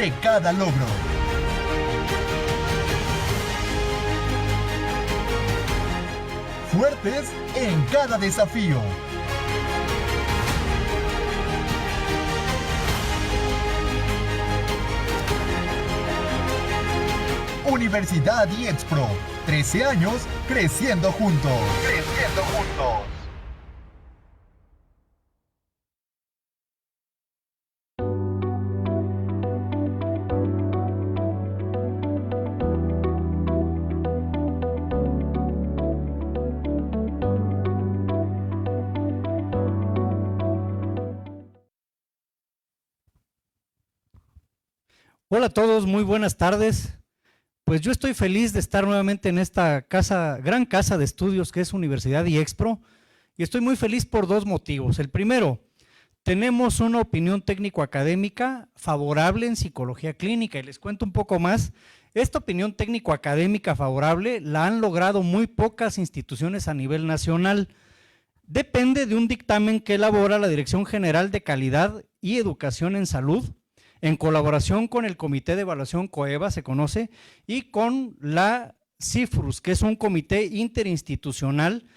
de cada logro. Fuertes en cada desafío. Universidad IEXPRO, 13 años creciendo juntos. Creciendo juntos. Hola a todos, muy buenas tardes. Pues yo estoy feliz de estar nuevamente en esta casa, gran casa de estudios que es Universidad IEXPRO, y estoy muy feliz por dos motivos. El primero, tenemos una opinión técnico-académica favorable en psicología clínica, y les cuento un poco más. Esta opinión técnico-académica favorable la han logrado muy pocas instituciones a nivel nacional. Depende de un dictamen que elabora la Dirección General de Calidad y Educación en Salud, en colaboración con el Comité de Evaluación COEVA, se conoce, y con la CIFRUS, que es un comité interinstitucional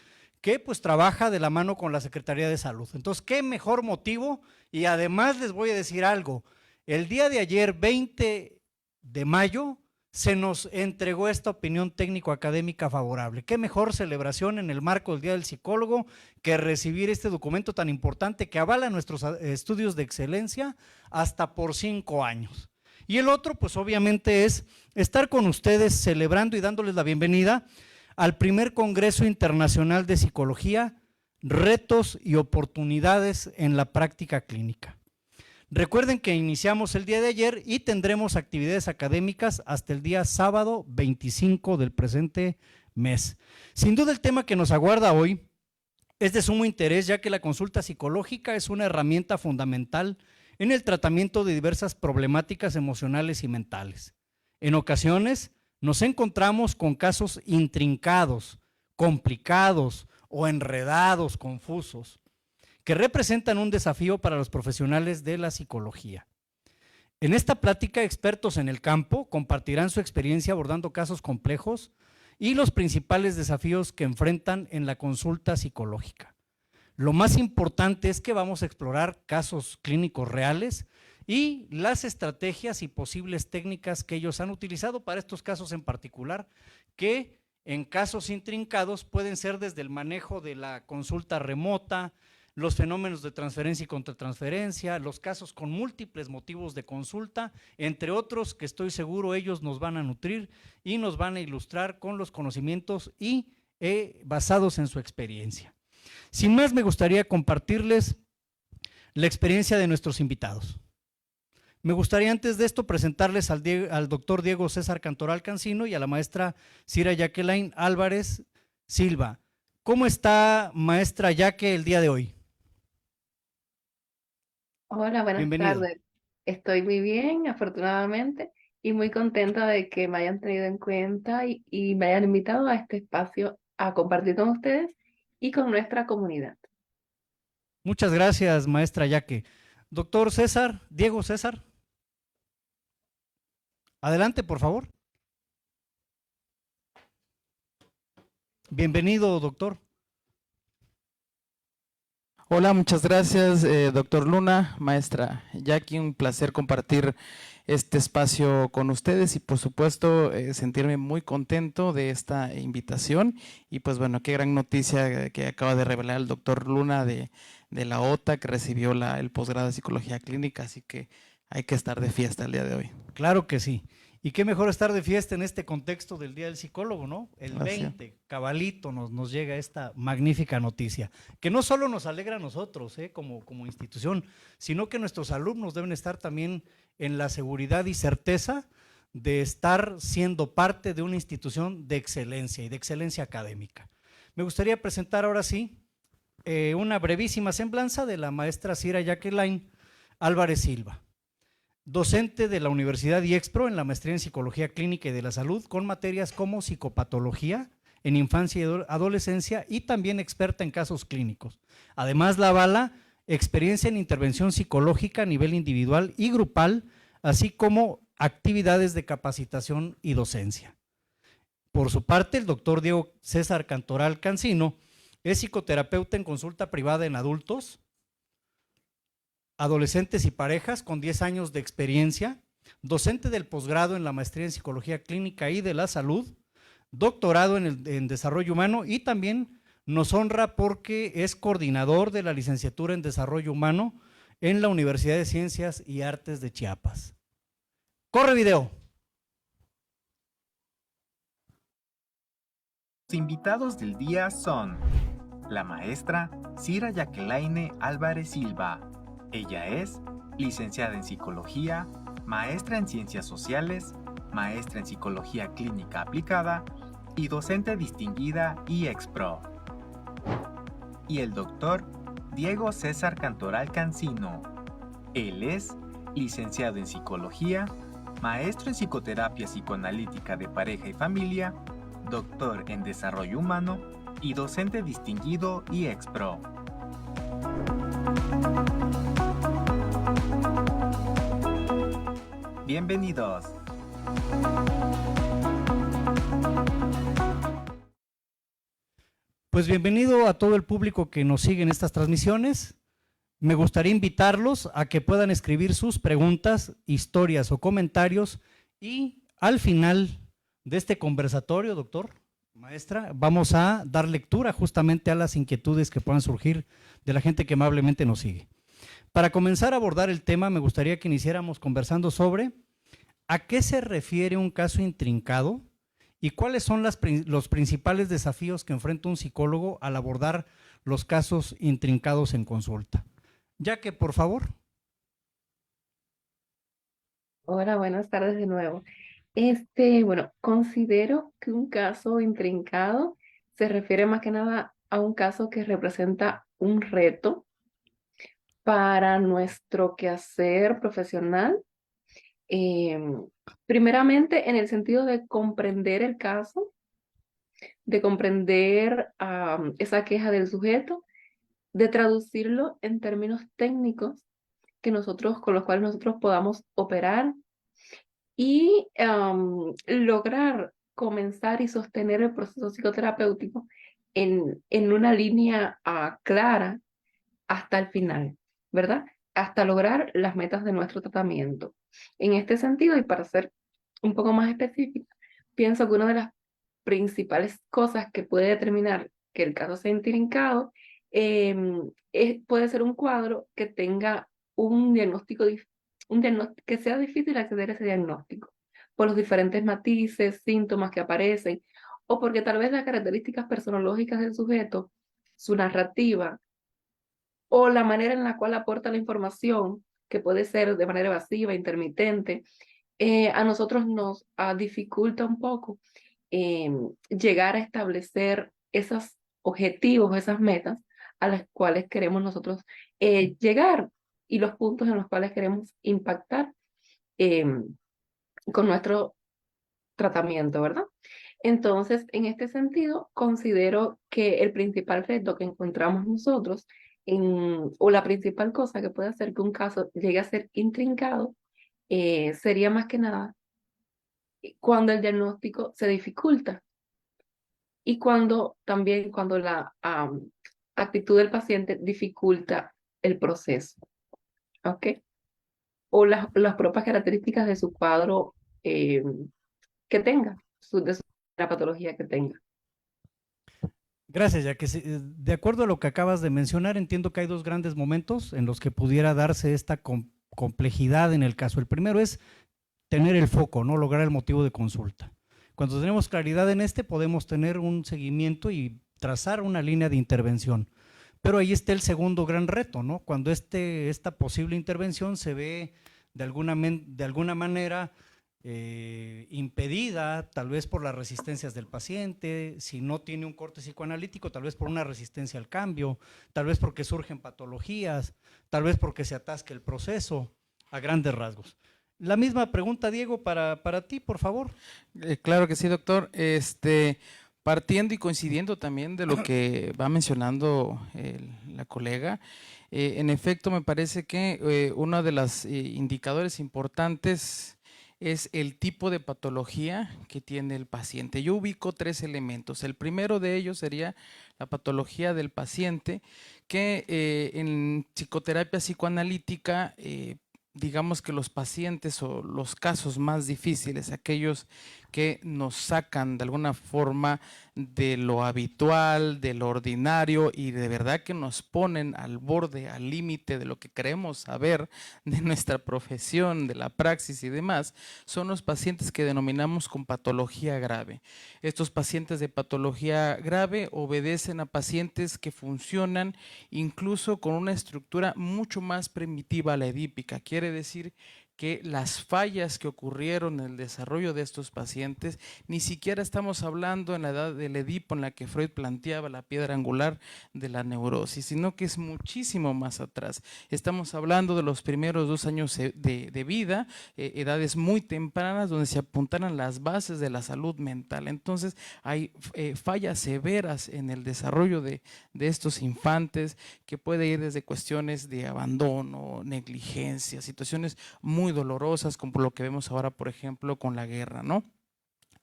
que pues trabaja de la mano con la Secretaría de Salud. Entonces, ¿qué mejor motivo? Y además les voy a decir algo, el día de ayer, 20 de mayo, se nos entregó esta opinión técnico-académica favorable. ¿Qué mejor celebración en el marco del Día del Psicólogo que recibir este documento tan importante que avala nuestros estudios de excelencia hasta por 5 años? Y el otro, pues obviamente, es estar con ustedes celebrando y dándoles la bienvenida al primer Congreso Internacional de Psicología, Retos y Oportunidades en la Práctica Clínica. Recuerden que iniciamos el día de ayer y tendremos actividades académicas hasta el día sábado 25 del presente mes. Sin duda el tema que nos aguarda hoy es de sumo interés, ya que la consulta psicológica es una herramienta fundamental en el tratamiento de diversas problemáticas emocionales y mentales. En ocasiones nos encontramos con casos intrincados, complicados o enredados, confusos, que representan un desafío para los profesionales de la psicología. En esta plática, expertos en el campo compartirán su experiencia abordando casos complejos y los principales desafíos que enfrentan en la consulta psicológica. Lo más importante es que vamos a explorar casos clínicos reales y las estrategias y posibles técnicas que ellos han utilizado para estos casos en particular, que en casos intrincados pueden ser desde el manejo de la consulta remota, los fenómenos de transferencia y contratransferencia, los casos con múltiples motivos de consulta, entre otros que estoy seguro ellos nos van a nutrir y nos van a ilustrar con los conocimientos y basados en su experiencia. Sin más, me gustaría compartirles la experiencia de nuestros invitados. Me gustaría antes de esto presentarles al doctor Diego César Cantoral Cancino y a la maestra Cira Jacqueline Álvarez Silva. ¿Cómo está, maestra Yaque, el día de hoy? Hola, buenas Bienvenida. tardes. Estoy muy bien, afortunadamente, y muy contenta de que me hayan tenido en cuenta y me hayan invitado a este espacio a compartir con ustedes y con nuestra comunidad. Muchas gracias, maestra Yaque. Doctor César, Diego César. Adelante, por favor. Bienvenido, doctor. Hola, muchas gracias, doctor Luna, maestra Jackie, un placer compartir este espacio con ustedes y por supuesto sentirme muy contento de esta invitación y pues bueno, qué gran noticia que acaba de revelar el doctor Luna de la OTA, que recibió el posgrado de Psicología Clínica, así que hay que estar de fiesta el día de hoy. Claro que sí. Y qué mejor estar de fiesta en este contexto del Día del Psicólogo, ¿no? El 20, cabalito, nos llega esta magnífica noticia, que no solo nos alegra a nosotros, como institución, sino que nuestros alumnos deben estar también en la seguridad y certeza de estar siendo parte de una institución de excelencia y de excelencia académica. Me gustaría presentar ahora sí una brevísima semblanza de la maestra Cira Jacqueline Álvarez Silva, docente de la Universidad IEXPRO en la maestría en Psicología Clínica y de la Salud, con materias como psicopatología en infancia y adolescencia y también experta en casos clínicos. Además, la avala experiencia en intervención psicológica a nivel individual y grupal, así como actividades de capacitación y docencia. Por su parte, el doctor Diego César Cantoral Cancino es psicoterapeuta en consulta privada en adultos, adolescentes y parejas con 10 años de experiencia, docente del posgrado en la maestría en Psicología Clínica y de la Salud, doctorado en Desarrollo Humano, y también nos honra porque es coordinador de la licenciatura en Desarrollo Humano en la Universidad de Ciencias y Artes de Chiapas. ¡Corre video! Los invitados del día son la maestra Cira Jacqueline Álvarez Silva. Ella es licenciada en Psicología, maestra en Ciencias Sociales, maestra en Psicología Clínica Aplicada y docente distinguida y expro. Y el doctor Diego César Cantoral Cancino. Él es licenciado en Psicología, maestro en Psicoterapia Psicoanalítica de Pareja y Familia, doctor en Desarrollo Humano y docente distinguido y expro. Bienvenidos. Pues bienvenido a todo el público que nos sigue en estas transmisiones. Me gustaría invitarlos a que puedan escribir sus preguntas, historias o comentarios, y al final de este conversatorio, doctor, maestra, vamos a dar lectura justamente a las inquietudes que puedan surgir de la gente que amablemente nos sigue. Para comenzar a abordar el tema, me gustaría que iniciáramos conversando sobre a qué se refiere un caso intrincado y cuáles son los principales desafíos que enfrenta un psicólogo al abordar los casos intrincados en consulta. Ya que, por favor. Hola, buenas tardes de nuevo. Bueno, considero que un caso intrincado se refiere más que nada a un caso que representa un reto para nuestro quehacer profesional. Primeramente, en el sentido de comprender el caso, de comprender esa queja del sujeto, de traducirlo en términos técnicos con los cuales nosotros podamos operar y lograr comenzar y sostener el proceso psicoterapéutico en una línea clara hasta el final, ¿verdad? Hasta lograr las metas de nuestro tratamiento. En este sentido, y para ser un poco más específica, pienso que una de las principales cosas que puede determinar que el caso sea intrincado puede ser un cuadro que tenga un diagnóstico que sea difícil acceder a ese diagnóstico por los diferentes matices, síntomas que aparecen, o porque tal vez las características personológicas del sujeto, su narrativa, o la manera en la cual aporta la información, que puede ser de manera evasiva, intermitente, a nosotros nos dificulta un poco llegar a establecer esos objetivos, esas metas a las cuales queremos nosotros llegar y los puntos en los cuales queremos impactar con nuestro tratamiento, ¿verdad? Entonces, en este sentido, considero que el principal reto que encontramos nosotros, o la principal cosa que puede hacer que un caso llegue a ser intrincado, sería más que nada cuando el diagnóstico se dificulta y cuando la actitud del paciente dificulta el proceso, ¿ok? O las propias características de su cuadro que tenga, de la patología que tenga. Gracias, ya que de acuerdo a lo que acabas de mencionar, entiendo que hay dos grandes momentos en los que pudiera darse esta complejidad en el caso. El primero es tener el foco, ¿no? Lograr el motivo de consulta. Cuando tenemos claridad en podemos tener un seguimiento y trazar una línea de intervención. Pero ahí está el segundo gran reto, ¿no? Cuando esta posible intervención se ve de alguna manera impedida, tal vez por las resistencias del paciente, si no tiene un corte psicoanalítico, tal vez por una resistencia al cambio, tal vez porque surgen patologías, tal vez porque se atasca el proceso, a grandes rasgos. La misma pregunta, Diego, para ti, por favor. Claro que sí, doctor. Partiendo y coincidiendo también de lo que va mencionando la colega, en efecto me parece que uno de los indicadores importantes es el tipo de patología que tiene el paciente. Yo ubico 3 elementos. El primero de ellos sería la patología del paciente, que en psicoterapia psicoanalítica, digamos que los pacientes o los casos más difíciles, aquellos que nos sacan de alguna forma de lo habitual, de lo ordinario y de verdad que nos ponen al borde, al límite de lo que queremos saber de nuestra profesión, de la praxis y demás, son los pacientes que denominamos con patología grave. Estos pacientes de patología grave obedecen a pacientes que funcionan incluso con una estructura mucho más primitiva a la edípica. Quiere decir que las fallas que ocurrieron en el desarrollo de estos pacientes, ni siquiera estamos hablando en la edad del Edipo en la que Freud planteaba la piedra angular de la neurosis, sino que es muchísimo más atrás. Estamos hablando de los primeros 2 años de vida, edades muy tempranas donde se apuntaran las bases de la salud mental. Entonces hay fallas severas en el desarrollo de estos infantes que puede ir desde cuestiones de abandono, negligencia, situaciones muy dolorosas, como lo que vemos ahora, por ejemplo, con la guerra, ¿no?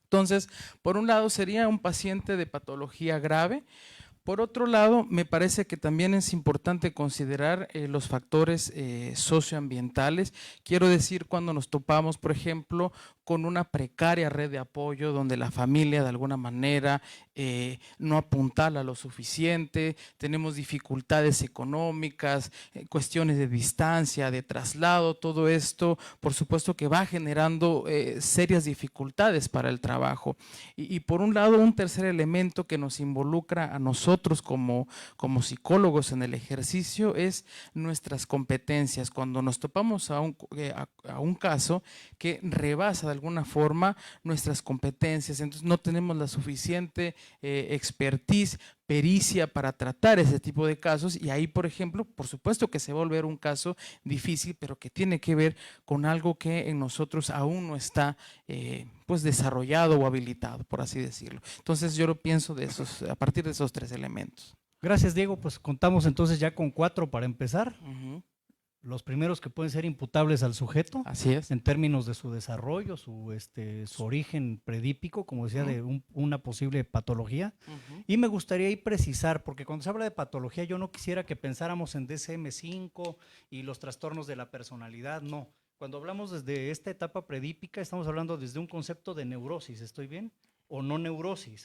Entonces, por un lado sería un paciente de patología grave. Por otro lado, me parece que también es importante considerar los factores socioambientales. Quiero decir, cuando nos topamos, por ejemplo, con una precaria red de apoyo donde la familia de alguna manera no apuntala lo suficiente, tenemos dificultades económicas, cuestiones de distancia, de traslado, todo esto por supuesto que va generando serias dificultades para el trabajo. Y por un lado, un tercer elemento que nos involucra a nosotros como psicólogos en el ejercicio es nuestras competencias. Cuando nos topamos a un caso que rebasa de alguna forma nuestras competencias, entonces no tenemos la suficiente expertise, pericia para tratar ese tipo de casos y ahí, por ejemplo, por supuesto que se va a volver un caso difícil, pero que tiene que ver con algo que en nosotros aún no está pues desarrollado o habilitado, por así decirlo. Entonces yo lo pienso a partir de esos 3 elementos. Gracias, Diego. Pues contamos entonces ya con 4 para empezar. Los primeros que pueden ser imputables al sujeto. Así es. En términos de su desarrollo, su origen predípico, como decía, de una posible patología. Y me gustaría ahí precisar, porque cuando se habla de patología yo no quisiera que pensáramos en DSM-5 y los trastornos de la personalidad, no. Cuando hablamos desde esta etapa predípica estamos hablando desde un concepto de neurosis, ¿estoy bien? O no neurosis.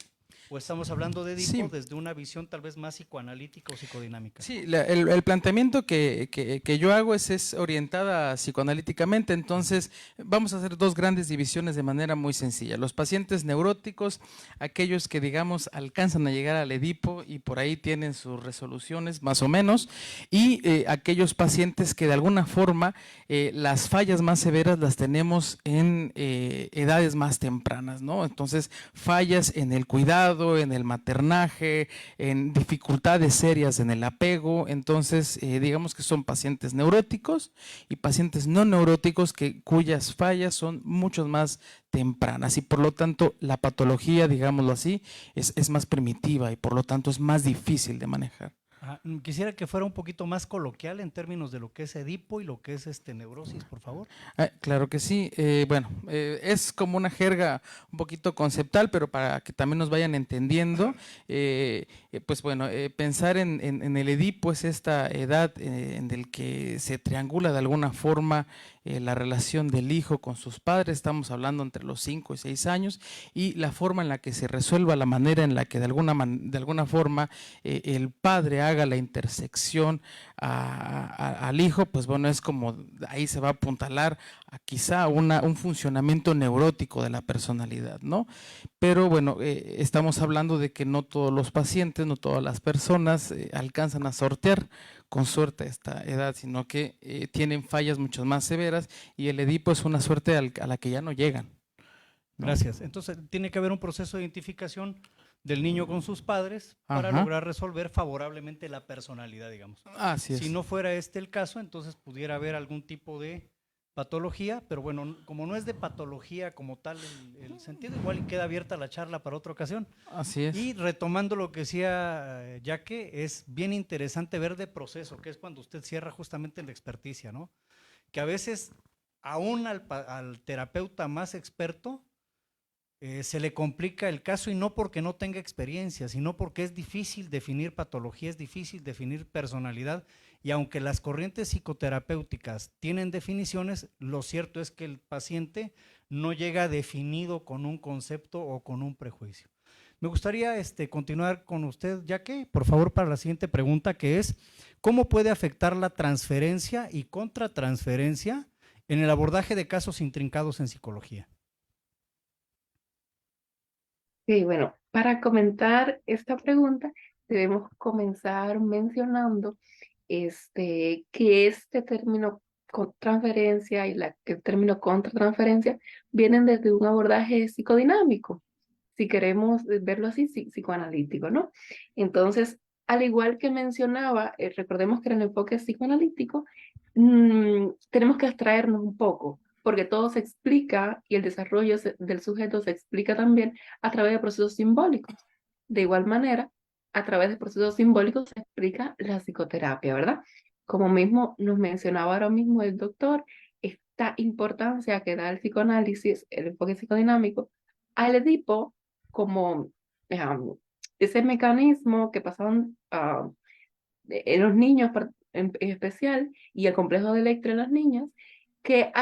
¿O estamos hablando de Edipo desde una visión tal vez más psicoanalítica o psicodinámica? Sí, el planteamiento que yo hago es orientada psicoanalíticamente, entonces vamos a hacer 2 grandes divisiones de manera muy sencilla. Los pacientes neuróticos, aquellos que digamos alcanzan a llegar al Edipo y por ahí tienen sus resoluciones más o menos, y aquellos pacientes que de alguna forma las fallas más severas las tenemos en edades más tempranas, ¿no? Entonces fallas en el cuidado, en el maternaje, en dificultades serias en el apego. Entonces digamos que son pacientes neuróticos y pacientes no neuróticos cuyas fallas son mucho más tempranas y por lo tanto la patología, digámoslo así, es más primitiva y por lo tanto es más difícil de manejar. Quisiera que fuera un poquito más coloquial en términos de lo que es Edipo y lo que es neurosis, por favor. Claro que sí. Es como una jerga un poquito conceptual, pero para que también nos vayan entendiendo, pensar en el Edipo es esta edad en el que se triangula de alguna forma la relación del hijo con sus padres, estamos hablando entre los 5 y 6 años, y la forma en la que se resuelva, la manera en la que de alguna forma el padre haga la intersección al hijo, pues bueno, es como ahí se va a apuntalar a quizá un funcionamiento neurótico de la personalidad, ¿no? Pero bueno, estamos hablando de que no todos los pacientes, no todas las personas alcanzan a sortear con suerte esta edad, sino que tienen fallas mucho más severas y el Edipo es una suerte a la que ya no llegan, ¿no? Gracias. Entonces tiene que haber un proceso de identificación del niño con sus padres para lograr resolver favorablemente la personalidad, digamos. Así es. Si no fuera este el caso, entonces pudiera haber algún tipo de patología, pero bueno, como no es de patología como tal el sentido, igual y queda abierta la charla para otra ocasión. Así es. Y retomando lo que decía Yaque, es bien interesante ver de proceso, que es cuando usted cierra justamente en la experticia, ¿no? Que a veces aún al terapeuta más experto se le complica el caso, y no porque no tenga experiencia, sino porque es difícil definir patología, es difícil definir personalidad, y aunque las corrientes psicoterapéuticas tienen definiciones, lo cierto es que el paciente no llega definido con un concepto o con un prejuicio. Me gustaría continuar con usted, Yaque, por favor, para la siguiente pregunta, que es, ¿cómo puede afectar la transferencia y contratransferencia en el abordaje de casos intrincados en psicología? Sí, bueno, para comentar esta pregunta, debemos comenzar mencionando que este término transferencia y el término contratransferencia vienen desde un abordaje psicodinámico, si queremos verlo así, psicoanalítico, ¿no? Entonces, al igual que mencionaba, recordemos que en el enfoque psicoanalítico, tenemos que abstraernos un poco, porque todo se explica y el desarrollo del sujeto se explica también a través de procesos simbólicos. De igual manera, a través de procesos simbólicos se explica la psicoterapia, ¿verdad? Como mismo nos mencionaba ahora mismo el doctor, esta importancia que da el psicoanálisis, el enfoque psicodinámico, al Edipo como ese mecanismo que pasaban en los niños en especial, y el complejo de Electra en las niñas, que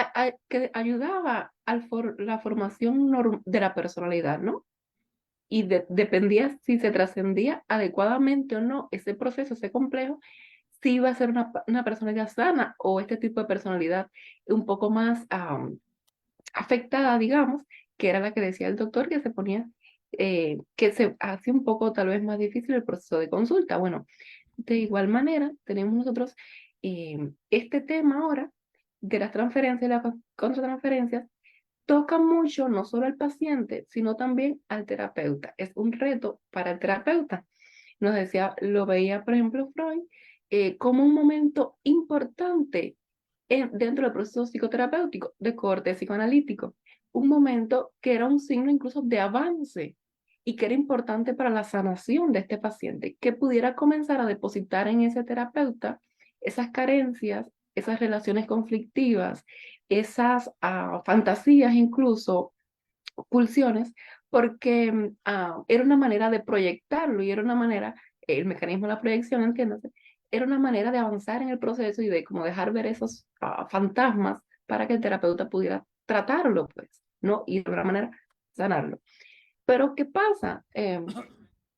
ayudaba a la formación de la personalidad, ¿no? Y dependía si se trascendía adecuadamente o no ese proceso, ese complejo, si iba a ser una personalidad sana o este tipo de personalidad un poco más afectada, digamos, que era la que decía el doctor, que se ponía, que se hace un poco tal vez más difícil el proceso de consulta. Bueno, de igual manera, tenemos nosotros este tema ahora de las transferencias y las contratransferencias, toca mucho no solo al paciente, sino también al terapeuta. Es un reto para el terapeuta. Nos decía, lo veía, por ejemplo, Freud, como un momento importante dentro del proceso psicoterapéutico de corte psicoanalítico, un momento que era un signo incluso de avance y que era importante para la sanación de este paciente, que pudiera comenzar a depositar en ese terapeuta esas carencias, esas relaciones conflictivas, esas fantasías incluso, pulsiones, porque era una manera de proyectarlo y era una manera, el mecanismo de la proyección, entiéndase, era una manera de avanzar en el proceso y de como dejar ver esos fantasmas para que el terapeuta pudiera tratarlo, pues, ¿no? Y de alguna manera sanarlo. Pero ¿qué pasa?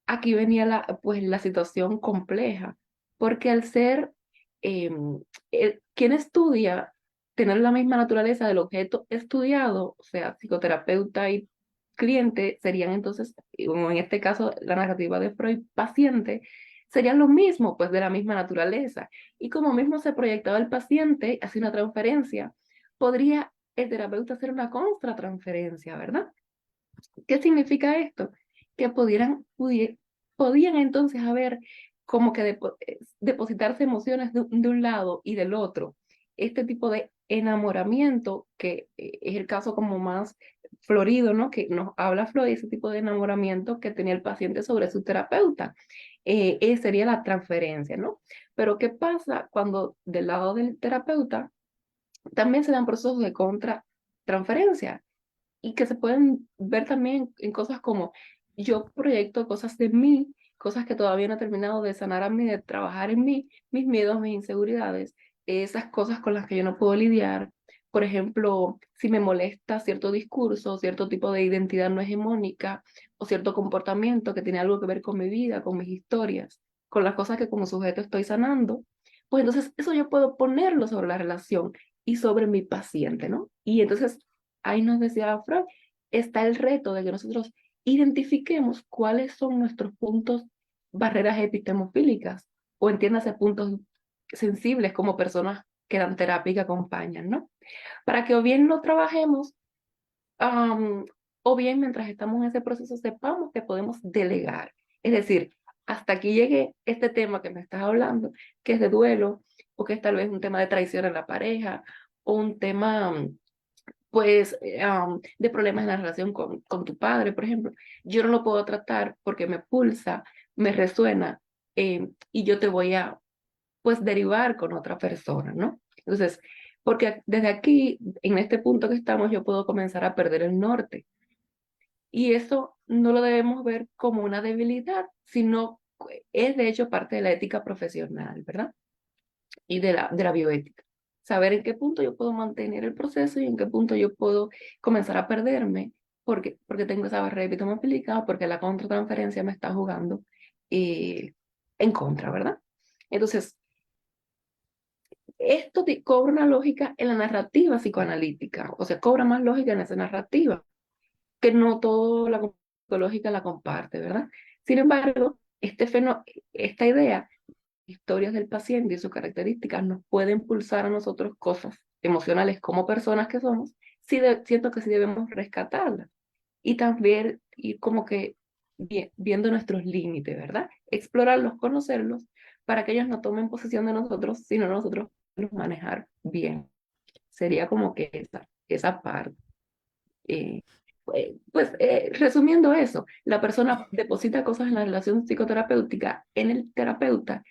Aquí venía pues, la situación compleja, porque al ser quien estudia, tener la misma naturaleza del objeto estudiado, o sea, psicoterapeuta y cliente, serían entonces, como en este caso la narrativa de Freud, paciente, serían lo mismo, pues de la misma naturaleza. Y como mismo se proyectaba el paciente, hacia una transferencia, podría el terapeuta hacer una contratransferencia, ¿verdad? ¿Qué significa esto? Que podían entonces haber como que depositarse emociones de un lado y del otro. Este tipo de enamoramiento, que es el caso como más florido, ¿no? Que nos habla Freud, ese tipo de enamoramiento que tenía el paciente sobre su terapeuta. Sería la transferencia, ¿no? Pero ¿qué pasa cuando del lado del terapeuta también se dan procesos de contratransferencia? Y que se pueden ver también en cosas como yo proyecto cosas de mí, cosas que todavía no he terminado de sanar a mí, de trabajar en mí, mis miedos, mis inseguridades, esas cosas con las que yo no puedo lidiar. Por ejemplo, si me molesta cierto discurso, cierto tipo de identidad no hegemónica o cierto comportamiento que tiene algo que ver con mi vida, con mis historias, con las cosas que como sujeto estoy sanando, pues entonces eso yo puedo ponerlo sobre la relación y sobre mi paciente, ¿no? Y entonces ahí nos decía Freud, está el reto de que nosotros identifiquemos cuáles son nuestros puntos, barreras epistemofílicas, o entiéndase puntos sensibles como personas que dan terapia y que acompañan, ¿no? Para que o bien lo trabajemos, o bien mientras estamos en ese proceso sepamos que podemos delegar. Es decir, hasta aquí llegue este tema que me estás hablando, que es de duelo, o que es tal vez un tema de traición en la pareja, o un tema, pues, de problemas en la relación con tu padre, por ejemplo, yo no lo puedo tratar porque me pulsa, me resuena, y yo te voy a, pues, derivar con otra persona, ¿no? Entonces, porque desde aquí, en este punto que estamos, yo puedo comenzar a perder el norte. Y eso no lo debemos ver como una debilidad, sino es de hecho parte de la ética profesional, ¿verdad? Y de la bioética. Saber en qué punto yo puedo mantener el proceso y en qué punto yo puedo comenzar a perderme porque tengo esa barrera epitomofílica, porque la contratransferencia me está jugando en contra, ¿verdad? Entonces, esto cobra una lógica en la narrativa psicoanalítica, o sea, cobra más lógica en esa narrativa, que no toda la psicológica la comparte, ¿verdad? Sin embargo, esta idea, historias del paciente y sus características nos pueden impulsar a nosotros cosas emocionales como personas que somos, siento que sí debemos rescatarlas y también ir como que viendo nuestros límites, ¿verdad? Explorarlos, conocerlos, para que ellos no tomen posesión de nosotros, sino nosotros los manejar bien. Sería como que esa parte. Eh, Resumiendo eso, la persona deposita cosas en la relación psicoterapéutica en el terapeuta,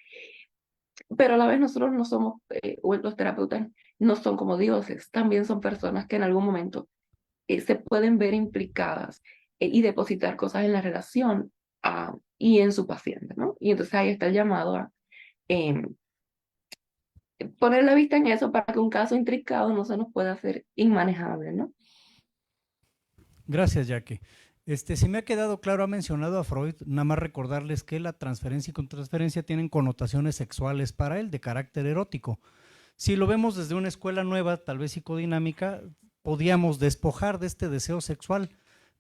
pero a la vez nosotros no somos, o los terapeutas no son como dioses, también son personas que en algún momento se pueden ver implicadas y depositar cosas en la relación y en su paciente, ¿no? Y entonces ahí está el llamado a em, poner la vista en eso para que un caso intrincado no se nos pueda hacer inmanejable, ¿no? Gracias, Jackie. Si me ha quedado claro, ha mencionado a Freud, nada más recordarles que la transferencia y contratransferencia tienen connotaciones sexuales para él, de carácter erótico. Si lo vemos desde una escuela nueva, tal vez psicodinámica, podíamos despojar de este deseo sexual,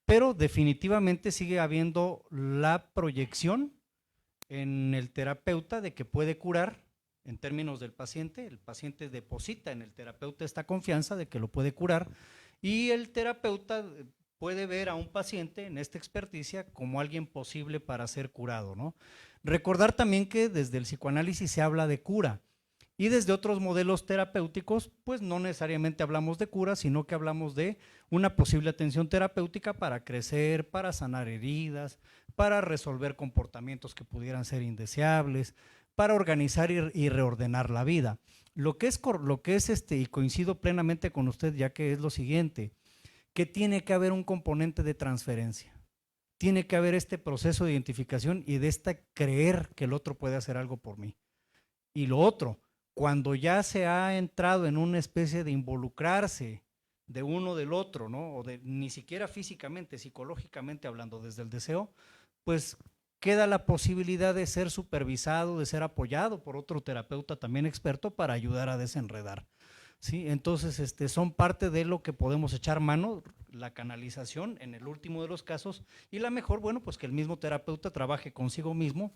pero definitivamente sigue habiendo la proyección en el terapeuta de que puede curar en términos del paciente. El paciente deposita en el terapeuta esta confianza de que lo puede curar y el terapeuta puede ver a un paciente en esta experticia como alguien posible para ser curado, ¿no? Recordar también que desde el psicoanálisis se habla de cura y desde otros modelos terapéuticos, pues no necesariamente hablamos de cura, sino que hablamos de una posible atención terapéutica para crecer, para sanar heridas, para resolver comportamientos que pudieran ser indeseables, para organizar y reordenar la vida. Lo que es y coincido plenamente con usted, ya que es lo siguiente, que tiene que haber un componente de transferencia. Tiene que haber este proceso de identificación y de creer que el otro puede hacer algo por mí. Y lo otro, cuando ya se ha entrado en una especie de involucrarse de uno del otro, ¿no? O de ni siquiera físicamente, psicológicamente hablando desde el deseo, pues queda la posibilidad de ser supervisado, de ser apoyado por otro terapeuta también experto para ayudar a desenredar. ¿Sí? Entonces, son parte de lo que podemos echar mano, la canalización en el último de los casos, y la mejor, bueno, pues que el mismo terapeuta trabaje consigo mismo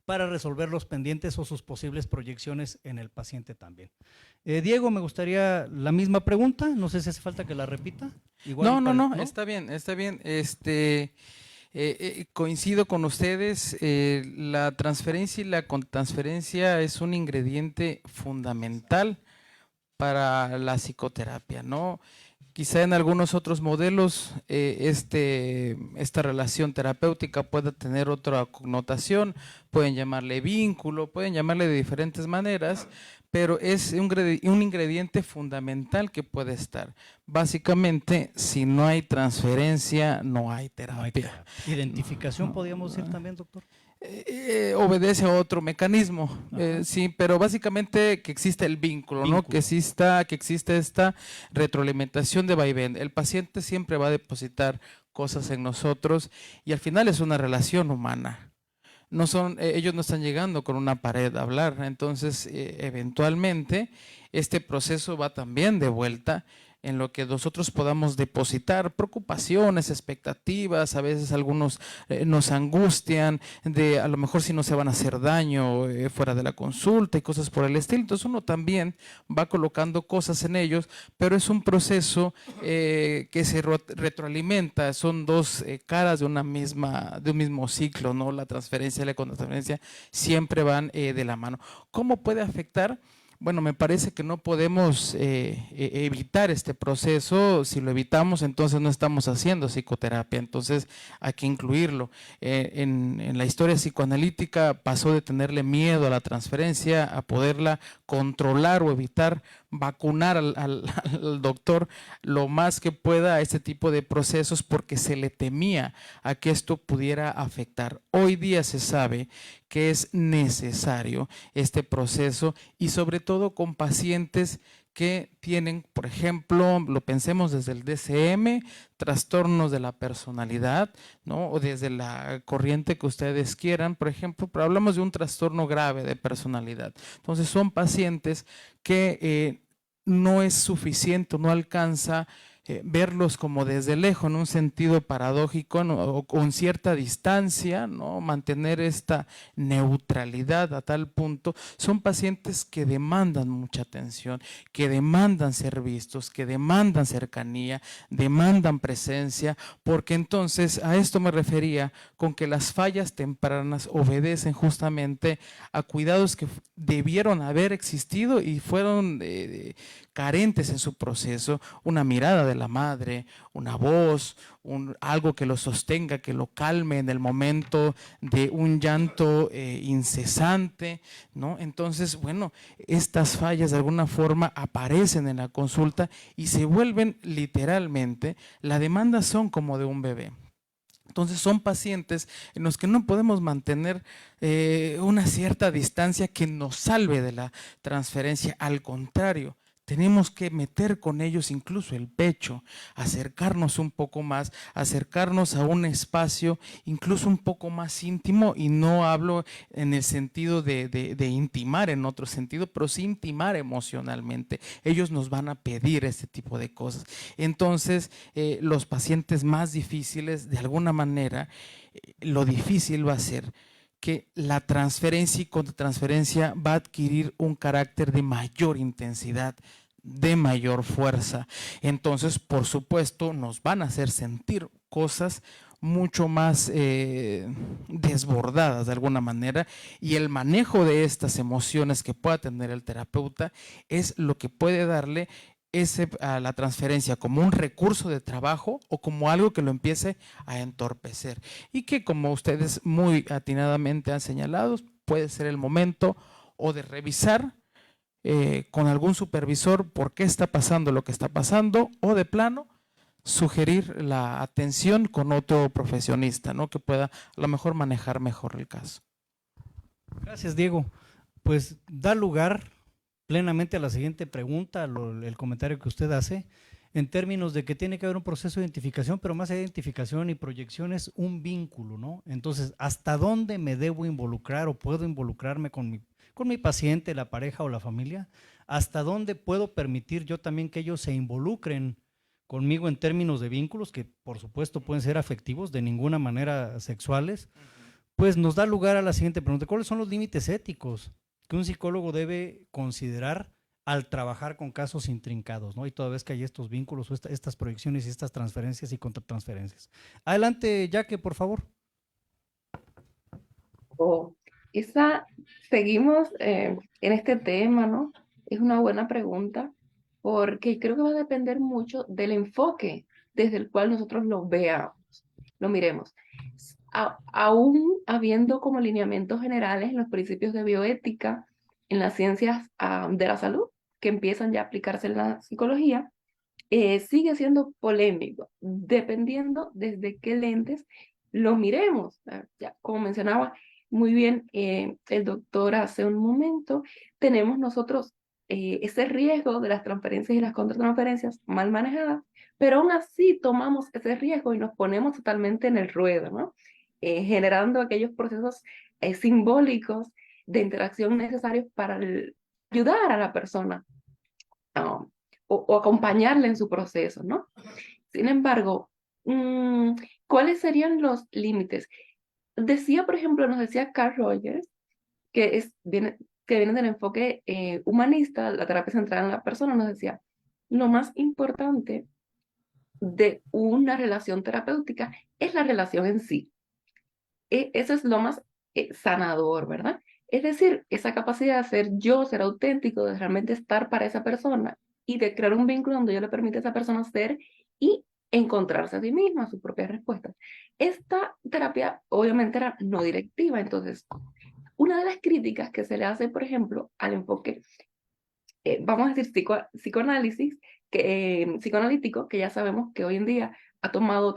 para resolver los pendientes o sus posibles proyecciones en el paciente también. Diego, me gustaría la misma pregunta, no sé si hace falta que la repita. Igual No, está bien, está bien. Coincido con ustedes, la transferencia y la contransferencia es un ingrediente fundamental para la psicoterapia, ¿no? Quizá en algunos otros modelos esta relación terapéutica pueda tener otra connotación, pueden llamarle vínculo, pueden llamarle de diferentes maneras, pero es un ingrediente fundamental que puede estar. Básicamente, si no hay transferencia, no hay terapia. ¿Identificación podríamos decir también, doctor? Obedece a otro mecanismo, sí, pero básicamente que existe el vínculo, ¿no? Que exista esta retroalimentación de vaivén. El paciente siempre va a depositar cosas en nosotros y al final es una relación humana. Ellos no están llegando con una pared a hablar, entonces eventualmente este proceso va también de vuelta en lo que nosotros podamos depositar preocupaciones, expectativas, a veces algunos nos angustian de a lo mejor si no se van a hacer daño fuera de la consulta y cosas por el estilo. Entonces uno también va colocando cosas en ellos, pero es un proceso que se retroalimenta, son dos caras de un mismo ciclo, ¿no? La transferencia y la contratransferencia siempre van de la mano. ¿Cómo puede afectar? Bueno, me parece que no podemos evitar este proceso. Si lo evitamos, entonces no estamos haciendo psicoterapia, entonces hay que incluirlo. En la historia psicoanalítica pasó de tenerle miedo a la transferencia a poderla controlar o evitar, vacunar al doctor lo más que pueda a este tipo de procesos porque se le temía a que esto pudiera afectar. Hoy día se sabe que es necesario este proceso y sobre todo con pacientes que tienen, por ejemplo, lo pensemos desde el DSM, trastornos de la personalidad, ¿no? O desde la corriente que ustedes quieran, por ejemplo, pero hablamos de un trastorno grave de personalidad. Entonces son pacientes que no es suficiente, no alcanza verlos como desde lejos, en un sentido paradójico, ¿no? O con cierta distancia, ¿no? Mantener esta neutralidad a tal punto. Son pacientes que demandan mucha atención, que demandan ser vistos, que demandan cercanía, demandan presencia, porque entonces a esto me refería con que las fallas tempranas obedecen justamente a cuidados que debieron haber existido y fueron carentes en su proceso, una mirada de la madre, una voz, algo que lo sostenga, que lo calme en el momento de un llanto incesante, ¿no? Entonces, bueno, estas fallas de alguna forma aparecen en la consulta y se vuelven literalmente, la demanda son como de un bebé. Entonces son pacientes en los que no podemos mantener una cierta distancia que nos salve de la transferencia, al contrario. Tenemos que meter con ellos incluso el pecho, acercarnos un poco más, acercarnos a un espacio incluso un poco más íntimo, y no hablo en el sentido de intimar en otro sentido, pero sí intimar emocionalmente. Ellos nos van a pedir este tipo de cosas. Entonces, los pacientes más difíciles, de alguna manera, lo difícil va a ser que la transferencia y contratransferencia va a adquirir un carácter de mayor intensidad, de mayor fuerza. Entonces, por supuesto, nos van a hacer sentir cosas mucho más desbordadas de alguna manera, y el manejo de estas emociones que pueda tener el terapeuta es lo que puede darle a la transferencia como un recurso de trabajo o como algo que lo empiece a entorpecer, y que, como ustedes muy atinadamente han señalado, puede ser el momento o de revisar con algún supervisor por qué está pasando lo que está pasando, o de plano sugerir la atención con otro profesionista, ¿no? Que pueda a lo mejor manejar mejor el caso. Gracias, Diego. Pues da lugar plenamente a la siguiente pregunta, el comentario que usted hace, en términos de que tiene que haber un proceso de identificación, pero más allá de identificación y proyección es un vínculo, ¿no? Entonces, ¿hasta dónde me debo involucrar o puedo involucrarme con mi paciente, la pareja o la familia? ¿Hasta dónde puedo permitir yo también que ellos se involucren conmigo en términos de vínculos, que por supuesto pueden ser afectivos, de ninguna manera sexuales? Pues nos da lugar a la siguiente pregunta: ¿cuáles son los límites éticos que un psicólogo debe considerar al trabajar con casos intrincados, ¿no? Y toda vez que hay estos vínculos o estas proyecciones y estas transferencias y contratransferencias. Adelante, Jaque, por favor. Seguimos en este tema, ¿no? Es una buena pregunta, porque creo que va a depender mucho del enfoque desde el cual nosotros lo veamos, lo miremos. Aún habiendo como lineamientos generales los principios de bioética en las ciencias de la salud, que empiezan ya a aplicarse en la psicología, sigue siendo polémico, dependiendo desde qué lentes lo miremos. Ya, como mencionaba muy bien el doctor hace un momento, tenemos nosotros ese riesgo de las transferencias y las contratransferencias mal manejadas, pero aún así tomamos ese riesgo y nos ponemos totalmente en el ruedo, ¿no? Generando aquellos procesos simbólicos de interacción necesarios para ayudar a la persona o acompañarle en su proceso, ¿no? Sin embargo, ¿cuáles serían los límites? Decía, por ejemplo, nos decía Carl Rogers, que viene del enfoque humanista, la terapia centrada en la persona, nos decía, lo más importante de una relación terapéutica es la relación en sí. Eso es lo más sanador, ¿verdad? Es decir, esa capacidad de ser yo, ser auténtico, de realmente estar para esa persona y de crear un vínculo donde yo le permite a esa persona ser y encontrarse a sí misma, sus propias respuestas. Esta terapia obviamente era no directiva, entonces una de las críticas que se le hace, por ejemplo, al enfoque, vamos a decir, psicoanálisis, psicoanalítico, que ya sabemos que hoy en día ha tomado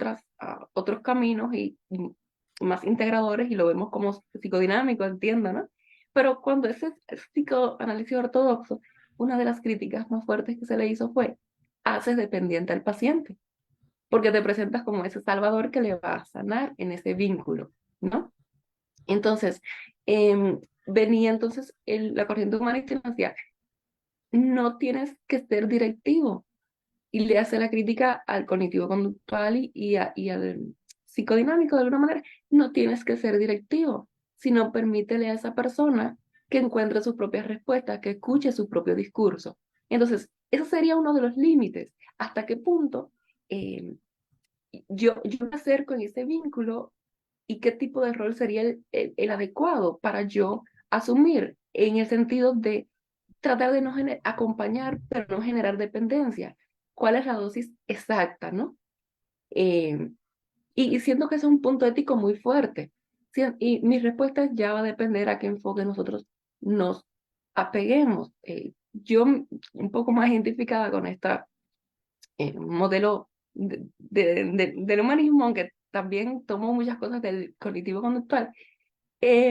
otros caminos y más integradores y lo vemos como psicodinámico, entiendo, ¿no? Pero cuando ese psicoanálisis ortodoxo, una de las críticas más fuertes que se le hizo fue, haces dependiente al paciente, porque te presentas como ese salvador que le va a sanar en ese vínculo, ¿no? Entonces, venía entonces la corriente humanista y nos decía, no tienes que ser directivo. Y le hace la crítica al cognitivo conductual y al psicodinámico de alguna manera. No tienes que ser directivo, sino permítele a esa persona que encuentre sus propias respuestas, que escuche su propio discurso. Entonces, eso sería uno de los límites. ¿Hasta qué punto yo me acerco en ese vínculo y qué tipo de rol sería el adecuado para yo asumir en el sentido de tratar de no acompañar, pero no generar dependencia? ¿Cuál es la dosis exacta, no? Eh, y siento que es un punto ético muy fuerte. Y mi respuesta ya va a depender a qué enfoque nosotros nos apeguemos. Yo un poco más identificada con esta modelo del humanismo, aunque también tomo muchas cosas del cognitivo conductual,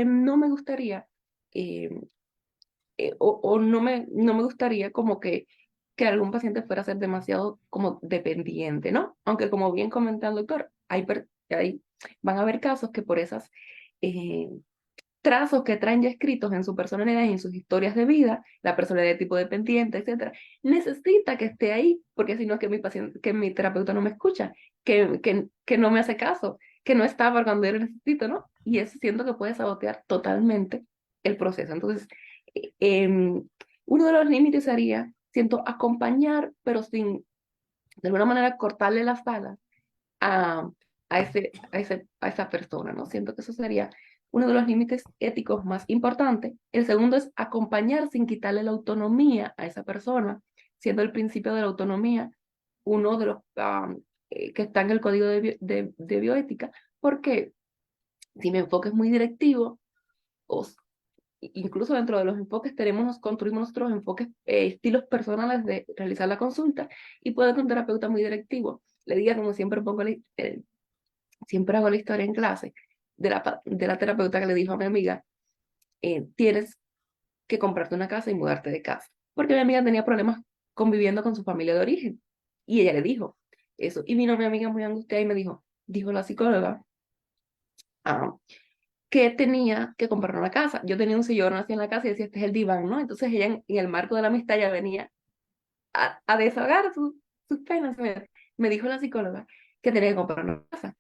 no me gustaría, eh, o no me gustaría como que algún paciente fuera a ser demasiado como dependiente, ¿no? Aunque como bien comenta el doctor, van a haber casos que por esas eh, trazos que traen ya escritos en su personalidad y en sus historias de vida, la personalidad de tipo dependiente, etcétera, necesita que esté ahí, porque si no es que mi paciente, que mi terapeuta no me escucha, que no me hace caso, que no está para cuando yo lo necesito, ¿no? Y eso siento que puede sabotear totalmente el proceso. Entonces, uno de los límites sería, siento, acompañar, pero sin, de alguna manera, cortarle las alas a, a esa persona, ¿no? Siento que eso sería uno de los límites éticos más importantes. El segundo es acompañar sin quitarle la autonomía a esa persona, siendo el principio de la autonomía uno de los que está en el código de bioética, porque si mi enfoque es muy directivo, o incluso dentro de los enfoques construimos nuestros enfoques, estilos personales de realizar la consulta, y puede que un terapeuta muy directivo le diga, como siempre siempre hago la historia en clase, de la terapeuta que le dijo a mi amiga, tienes que comprarte una casa y mudarte de casa, porque mi amiga tenía problemas conviviendo con su familia de origen, y ella le dijo eso, y vino mi amiga muy angustiada y me dijo la psicóloga, ah, que tenía que comprar una casa. Yo tenía un sillón así en la casa y decía, este es el diván, ¿no? Entonces ella en el marco de la amistad ya venía a desahogar sus penas. Me dijo la psicóloga que tenía que comprar una casa.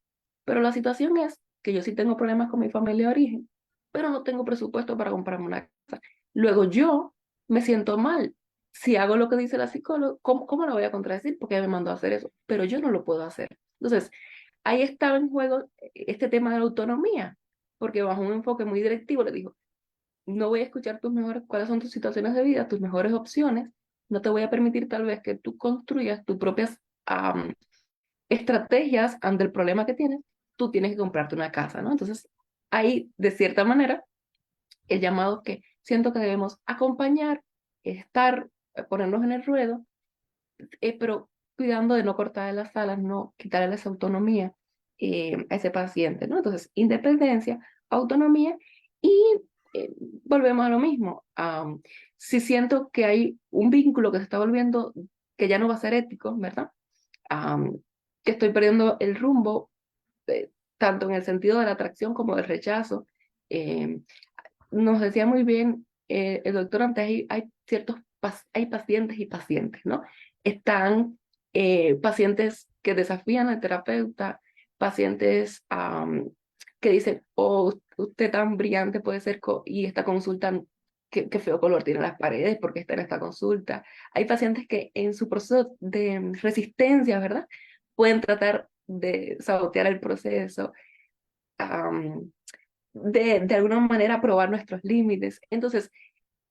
Pero la situación es que yo sí tengo problemas con mi familia de origen, pero no tengo presupuesto para comprarme una casa. Luego yo me siento mal. Si hago lo que dice la psicóloga, ¿cómo la voy a contradecir? Porque ella me mandó a hacer eso, pero yo no lo puedo hacer. Entonces, ahí estaba en juego este tema de la autonomía, porque bajo un enfoque muy directivo le digo, no voy a escuchar cuáles son tus situaciones de vida, tus mejores opciones, no te voy a permitir tal vez que tú construyas tus propias estrategias ante el problema que tienes, tú tienes que comprarte una casa, ¿no? Entonces, ahí, de cierta manera, el llamado que siento que debemos acompañar, estar, ponernos en el ruedo, pero cuidando de no cortarle las alas, no quitarle esa autonomía a ese paciente, ¿no? Entonces, independencia, autonomía y volvemos a lo mismo. Si siento que hay un vínculo que se está volviendo, que ya no va a ser ético, ¿verdad? Que estoy perdiendo el rumbo, tanto en el sentido de la atracción como del rechazo. Eh, Nos decía muy bien el doctor antes, hay pacientes y pacientes, ¿no? Están pacientes que desafían al terapeuta, pacientes que dicen, oh, usted tan brillante puede ser, y esta consulta, qué feo color tiene las paredes porque está en esta consulta. Hay pacientes que en su proceso de resistencia, ¿verdad? Pueden tratar de sabotear el proceso. de alguna manera probar nuestros límites. Entonces,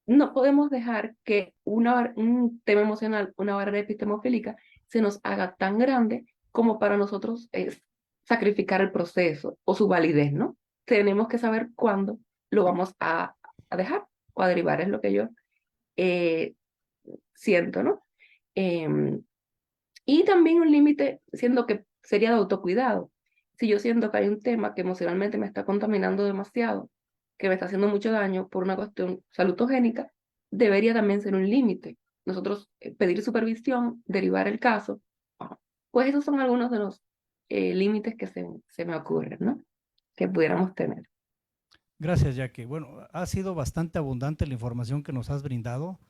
no podemos dejar que un tema emocional, una barrera epistemofílica, se nos haga tan grande como para nosotros sacrificar el proceso o su validez, ¿no? Tenemos que saber cuándo lo vamos a dejar o a derivar, es lo que yo siento, ¿no? Y también un límite, siendo que sería de autocuidado. Si yo siento que hay un tema que emocionalmente me está contaminando demasiado, que me está haciendo mucho daño por una cuestión salutogénica, debería también ser un límite. Nosotros pedir supervisión, derivar el caso, pues esos son algunos de los límites que se me ocurren, ¿no? Que pudiéramos tener. Gracias, Jackie. Bueno, ha sido bastante abundante la información que nos has brindado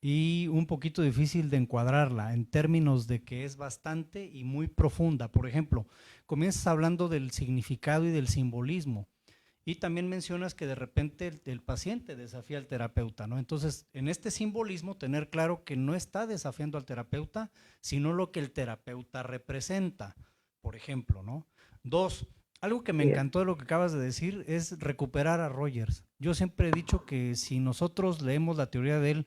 y un poquito difícil de encuadrarla en términos de que es bastante y muy profunda. Por ejemplo, comienzas hablando del significado y del simbolismo y también mencionas que de repente el paciente desafía al terapeuta, ¿no? Entonces, en este simbolismo, tener claro que no está desafiando al terapeuta, sino lo que el terapeuta representa, por ejemplo, ¿no? 2, algo que me encantó de lo que acabas de decir es recuperar a Rogers. Yo siempre he dicho que si nosotros leemos la teoría de él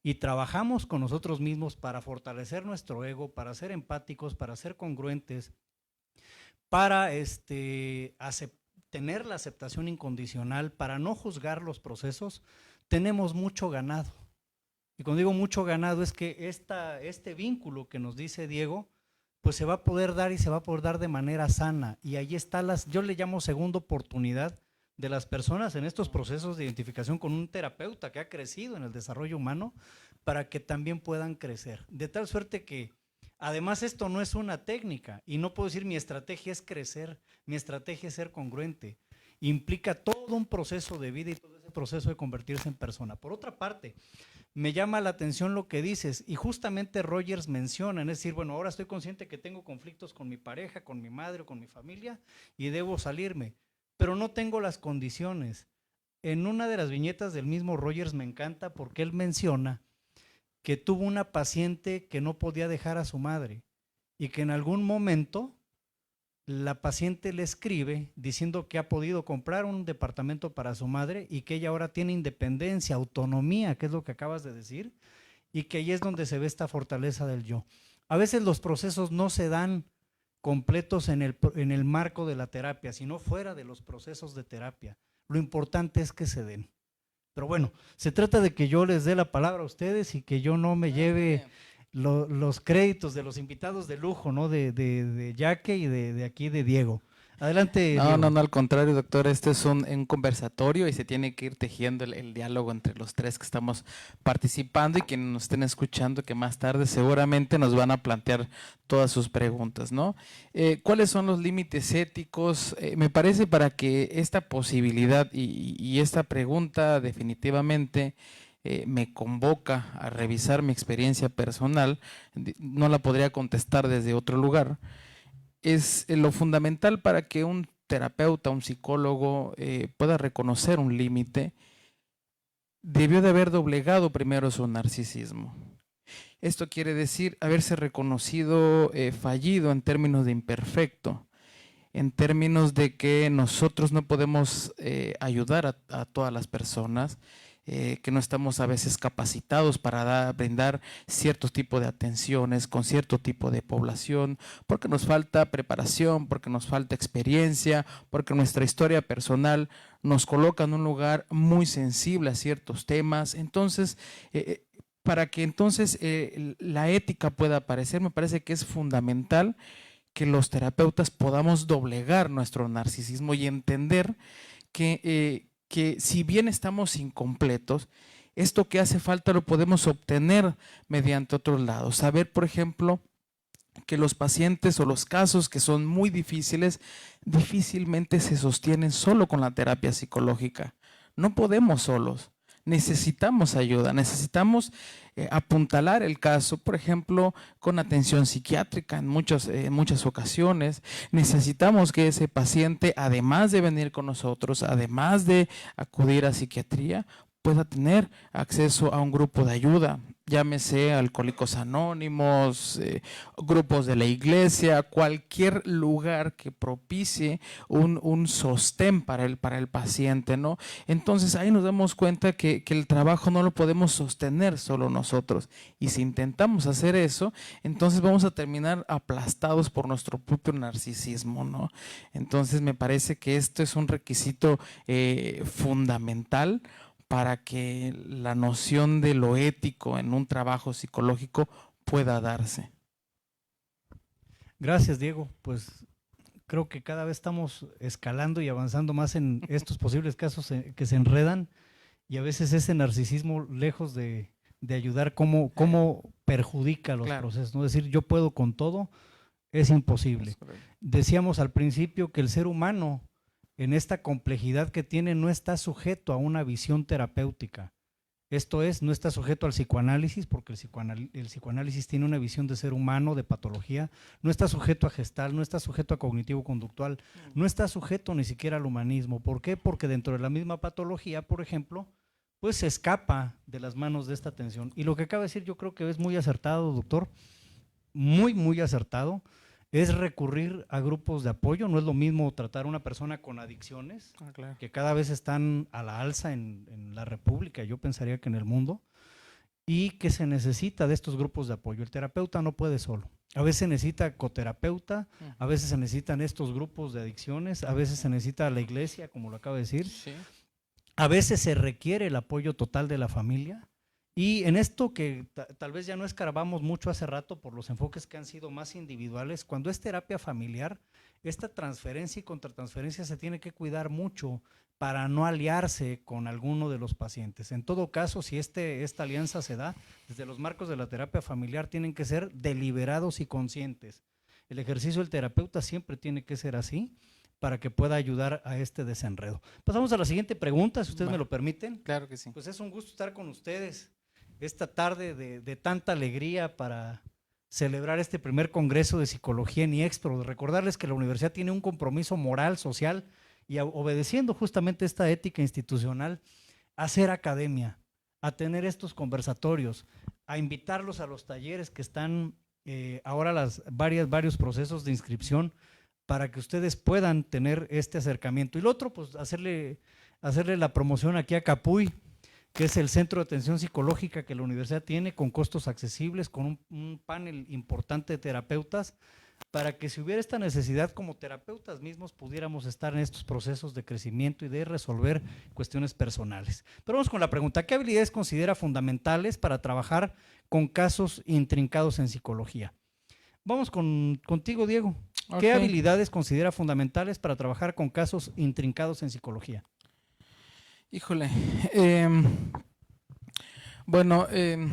y trabajamos con nosotros mismos para fortalecer nuestro ego, para ser empáticos, para ser congruentes, para tener la aceptación incondicional, para no juzgar los procesos, tenemos mucho ganado. Y cuando digo mucho ganado es que este vínculo que nos dice Diego, pues se va a poder dar y se va a poder dar de manera sana. Y ahí está yo le llamo segunda oportunidad de las personas en estos procesos de identificación con un terapeuta que ha crecido en el desarrollo humano para que también puedan crecer. De tal suerte que además esto no es una técnica y no puedo decir mi estrategia es crecer, mi estrategia es ser congruente. Implica todo un proceso de vida y todo ese proceso de convertirse en persona. Por otra parte, me llama la atención lo que dices y justamente Rogers menciona, es decir, bueno, ahora estoy consciente que tengo conflictos con mi pareja, con mi madre o con mi familia y debo salirme, pero no tengo las condiciones. En una de las viñetas del mismo Rogers me encanta porque él menciona que tuvo una paciente que no podía dejar a su madre y que en algún momento la paciente le escribe diciendo que ha podido comprar un departamento para su madre y que ella ahora tiene independencia, autonomía, que es lo que acabas de decir, y que ahí es donde se ve esta fortaleza del yo. A veces los procesos no se dan completos en el marco de la terapia, sino fuera de los procesos de terapia. Lo importante es que se den. Pero bueno, se trata de que yo les dé la palabra a ustedes y que yo no me lleve los créditos de los invitados de lujo, ¿no? De Jackie y de aquí de Diego. Adelante, No, Diego. no, al contrario, doctor, este es un conversatorio y se tiene que ir tejiendo el diálogo entre los tres que estamos participando y quienes nos estén escuchando, que más tarde seguramente nos van a plantear todas sus preguntas, ¿no? ¿Cuáles son los límites éticos? Me parece para que esta posibilidad y esta pregunta definitivamente me convoca a revisar mi experiencia personal, no la podría contestar desde otro lugar. Es lo fundamental para que un terapeuta, un psicólogo pueda reconocer un límite, debió de haber doblegado primero su narcisismo. Esto quiere decir haberse reconocido fallido en términos de imperfecto, en términos de que nosotros no podemos ayudar a todas las personas, que no estamos a veces capacitados para brindar cierto tipo de atenciones con cierto tipo de población, porque nos falta preparación, porque nos falta experiencia, porque nuestra historia personal nos coloca en un lugar muy sensible a ciertos temas. Entonces, para que entonces la ética pueda aparecer, me parece que es fundamental que los terapeutas podamos doblegar nuestro narcisismo y entender que si bien estamos incompletos, esto que hace falta lo podemos obtener mediante otros lados. Saber, por ejemplo, que los pacientes o los casos que son muy difíciles, difícilmente se sostienen solo con la terapia psicológica. No podemos solos. Necesitamos ayuda, necesitamos apuntalar el caso, por ejemplo, con atención psiquiátrica en muchas ocasiones. Necesitamos que ese paciente, además de venir con nosotros, además de acudir a psiquiatría, pueda tener acceso a un grupo de ayuda. llámese Alcohólicos Anónimos, grupos de la iglesia, cualquier lugar que propicie un sostén para el paciente, ¿no? Entonces ahí nos damos cuenta que el trabajo no lo podemos sostener solo nosotros, y si intentamos hacer eso, entonces vamos a terminar aplastados por nuestro propio narcisismo, ¿no? Entonces me parece que esto es un requisito fundamental para que la noción de lo ético en un trabajo psicológico pueda darse. Gracias, Diego. Pues creo que cada vez estamos escalando y avanzando más en estos posibles casos que se enredan, y a veces ese narcisismo, lejos de ayudar, cómo perjudica los procesos, ¿no? Es decir, yo puedo con todo, es imposible. Decíamos al principio que el ser humano, en esta complejidad que tiene, no está sujeto a una visión terapéutica. Esto es, no está sujeto al psicoanálisis, porque el psicoanálisis tiene una visión de ser humano, de patología, no está sujeto a Gestalt, no está sujeto a cognitivo-conductual, no está sujeto ni siquiera al humanismo. ¿Por qué? Porque dentro de la misma patología, por ejemplo, pues se escapa de las manos de esta atención. Y lo que acaba de decir yo creo que es muy acertado, doctor, muy, muy acertado. Es recurrir a grupos de apoyo. No es lo mismo tratar a una persona con adicciones, claro, que cada vez están a la alza en la República, yo pensaría que en el mundo, y que se necesita de estos grupos de apoyo. El terapeuta no puede solo. A veces se necesita coterapeuta, a veces se necesitan estos grupos de adicciones, a veces se necesita la iglesia, como lo acabo de decir, sí. A veces se requiere el apoyo total de la familia. Y en esto que tal vez ya no escarbamos mucho hace rato por los enfoques que han sido más individuales, cuando es terapia familiar, esta transferencia y contratransferencia se tiene que cuidar mucho para no aliarse con alguno de los pacientes. En todo caso, si esta alianza se da, desde los marcos de la terapia familiar tienen que ser deliberados y conscientes. El ejercicio del terapeuta siempre tiene que ser así, para que pueda ayudar a este desenredo. Pasamos a la siguiente pregunta, si ustedes me lo permiten. Claro que sí. Pues es un gusto estar con ustedes esta tarde de tanta alegría para celebrar este primer congreso de psicología en IEXPRO. Recordarles que la universidad tiene un compromiso moral, social, y obedeciendo justamente esta ética institucional, a hacer academia, a tener estos conversatorios, a invitarlos a los talleres que están ahora varios procesos de inscripción, para que ustedes puedan tener este acercamiento. Y lo otro, pues hacerle la promoción aquí a Capuy, que es el centro de atención psicológica que la universidad tiene, con costos accesibles, con un panel importante de terapeutas, para que si hubiera esta necesidad, como terapeutas mismos pudiéramos estar en estos procesos de crecimiento y de resolver cuestiones personales. Pero vamos con la pregunta: ¿qué habilidades considera fundamentales para trabajar con casos intrincados en psicología? Vamos contigo, Diego. ¿Qué habilidades considera fundamentales para trabajar con casos intrincados en psicología? Híjole, bueno, en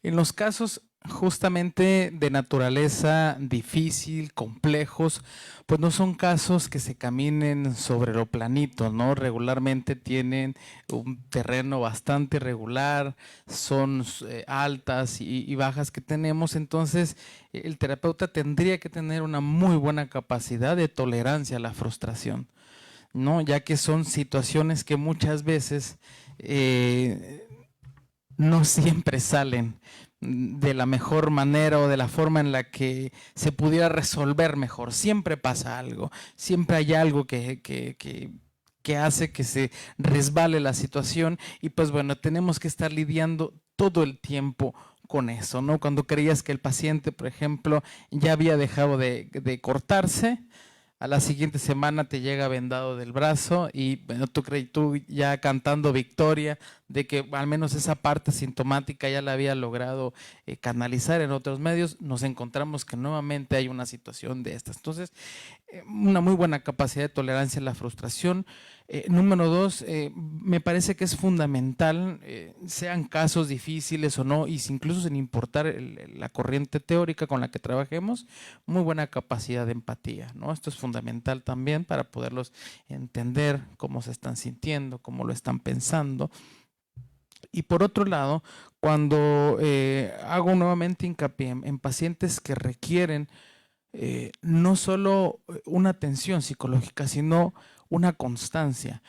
los casos justamente de naturaleza difícil, complejos, pues no son casos que se caminen sobre lo planito, ¿no? Regularmente tienen un terreno bastante irregular, son altas y bajas que tenemos. Entonces el terapeuta tendría que tener una muy buena capacidad de tolerancia a la frustración, ¿no? Ya que son situaciones que muchas veces no siempre salen de la mejor manera o de la forma en la que se pudiera resolver mejor. Siempre pasa algo, siempre hay algo que hace que se resbale la situación, y pues bueno, tenemos que estar lidiando todo el tiempo con eso, ¿no? Cuando creías que el paciente, por ejemplo, ya había dejado de cortarse, a la siguiente semana te llega vendado del brazo y bueno, tú ya cantando victoria de que al menos esa parte sintomática ya la había logrado canalizar en otros medios. Nos encontramos que nuevamente hay una situación de estas. Entonces, una muy buena capacidad de tolerancia a la frustración. Número 2, me parece que es fundamental, sean casos difíciles o no, y incluso sin importar la corriente teórica con la que trabajemos, muy buena capacidad de empatía, ¿no? Esto es fundamental también para poderlos entender cómo se están sintiendo, cómo lo están pensando. Y por otro lado, cuando hago nuevamente hincapié en pacientes que requieren no solo una atención psicológica, sino una constancia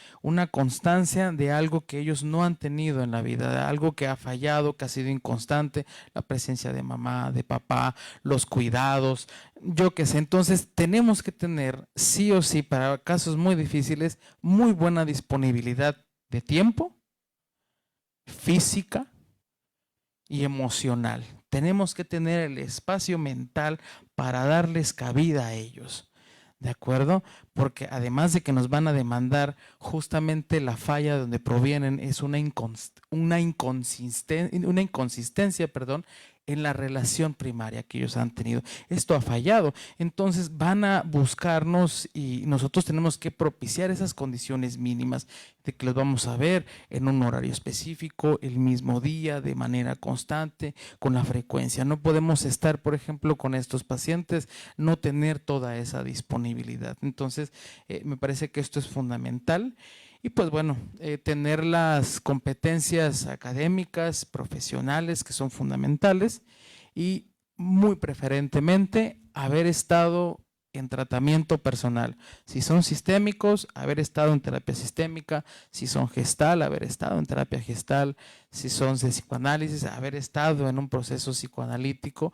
de algo que ellos no han tenido en la vida, de algo que ha fallado, que ha sido inconstante, la presencia de mamá, de papá, los cuidados, yo qué sé. Entonces tenemos que tener sí o sí para casos muy difíciles muy buena disponibilidad de tiempo, física y emocional. Tenemos que tener el espacio mental para darles cabida a ellos, ¿de acuerdo? Porque además de que nos van a demandar, justamente la falla de donde provienen es una inconsistencia, perdón, en la relación primaria que ellos han tenido. Esto ha fallado. Entonces van a buscarnos y nosotros tenemos que propiciar esas condiciones mínimas de que los vamos a ver en un horario específico, el mismo día, de manera constante, con la frecuencia. No podemos estar, por ejemplo, con estos pacientes, no tener toda esa disponibilidad. Entonces, me parece que esto es fundamental. Y pues bueno, tener las competencias académicas, profesionales que son fundamentales y muy preferentemente haber estado en tratamiento personal. Si son sistémicos, haber estado en terapia sistémica. Si son gestal, haber estado en terapia gestal. Si son de psicoanálisis, haber estado en un proceso psicoanalítico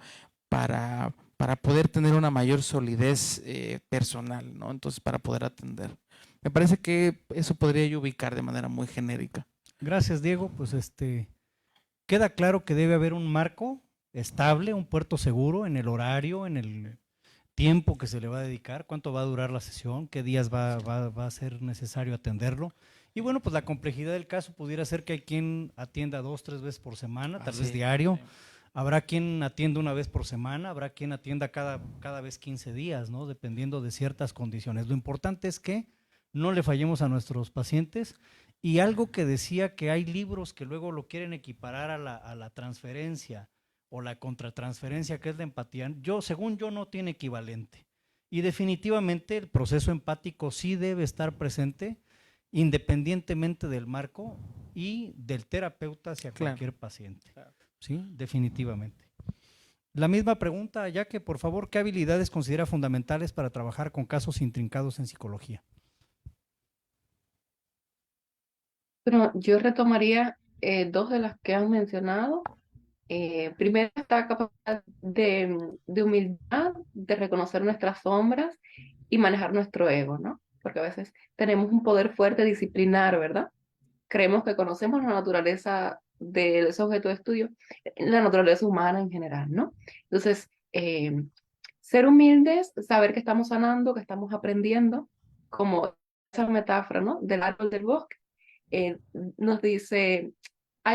para poder tener una mayor solidez personal, ¿no? Entonces, para poder atender. Me parece que eso podría yo ubicar de manera muy genérica. Gracias, Diego. Pues queda claro que debe haber un marco estable, un puerto seguro en el horario, en el tiempo que se le va a dedicar, cuánto va a durar la sesión, qué días va a ser necesario atenderlo. Y bueno, pues la complejidad del caso pudiera ser que hay quien atienda 2, 3 veces por semana, tal vez diario. Habrá quien atienda una vez por semana, habrá quien atienda cada vez 15 días, ¿no? Dependiendo de ciertas condiciones. Lo importante es que no le fallemos a nuestros pacientes. Y algo que decía, que hay libros que luego lo quieren equiparar a la transferencia o la contratransferencia, que es la empatía. Según yo, no tiene equivalente. Y definitivamente el proceso empático sí debe estar presente independientemente del marco y del terapeuta hacia cualquier paciente. Claro. Sí, definitivamente. La misma pregunta, ya que por favor, ¿qué habilidades considera fundamentales para trabajar con casos intrincados en psicología? Bueno, yo retomaría 2 de las que han mencionado. Primero, esta capacidad de humildad, de reconocer nuestras sombras y manejar nuestro ego, ¿no? Porque a veces tenemos un poder fuerte disciplinar, ¿verdad? Creemos que conocemos la naturaleza de ese objeto de estudio, la naturaleza humana en general, ¿no? Entonces, ser humildes, saber que estamos sanando, que estamos aprendiendo, como esa metáfora, ¿no? Del árbol del bosque. Nos dice,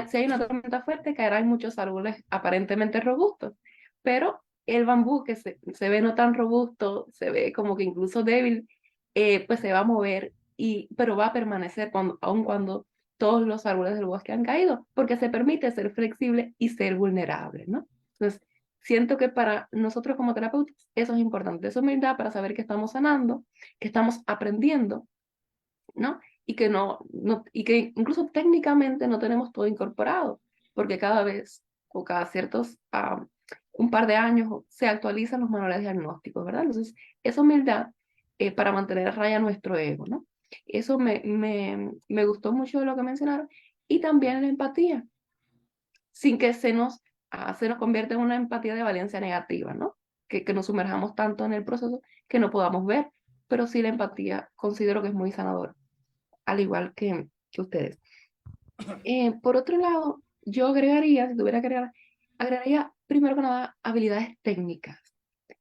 si hay una tormenta fuerte, caerán muchos árboles aparentemente robustos, pero el bambú que se ve no tan robusto, se ve como que incluso débil, pues se va a mover, pero va a permanecer aun cuando todos los árboles del bosque han caído, porque se permite ser flexible y ser vulnerable, ¿no? Entonces, siento que para nosotros como terapeutas eso es importante, esa humildad para saber que estamos sanando, que estamos aprendiendo, ¿no? Y que que incluso técnicamente no tenemos todo incorporado, porque cada vez o cada ciertos, un par de años se actualizan los manuales diagnósticos, ¿verdad? Entonces, esa humildad para mantener a raya nuestro ego, ¿no? Eso me gustó mucho de lo que mencionaron. Y también la empatía, sin que se nos convierta en una empatía de valencia negativa, ¿no? Que nos sumerjamos tanto en el proceso que no podamos ver, pero sí la empatía considero que es muy sanadora, al igual que ustedes. Por otro lado, yo agregaría, si tuviera que agregaría primero que nada habilidades técnicas,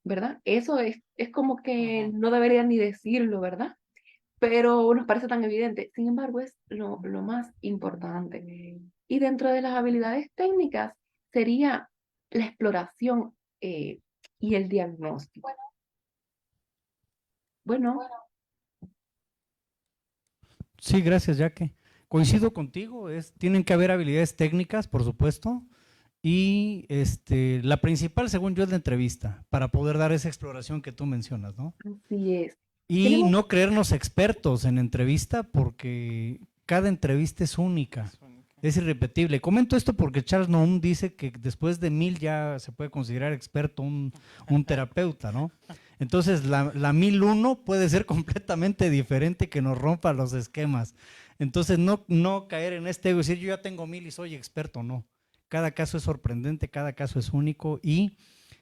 ¿verdad? Eso es como que no debería ni decirlo, ¿verdad? Pero nos parece tan evidente. Sin embargo, es lo más importante. Y dentro de las habilidades técnicas sería la exploración y el diagnóstico. Bueno. Sí, gracias, Jaque. Coincido contigo, tienen que haber habilidades técnicas, por supuesto, y la principal, según yo, es la entrevista, para poder dar esa exploración que tú mencionas, ¿no? Así es. Y no creernos expertos en entrevista, porque cada entrevista es única, es irrepetible. Comento esto porque Charles Noum dice que después de 1000 ya se puede considerar experto un terapeuta, ¿no? Entonces, la 1001 puede ser completamente diferente que nos rompa los esquemas. Entonces, no caer en este ego y decir, yo ya tengo 1000 y soy experto, no. Cada caso es sorprendente, cada caso es único y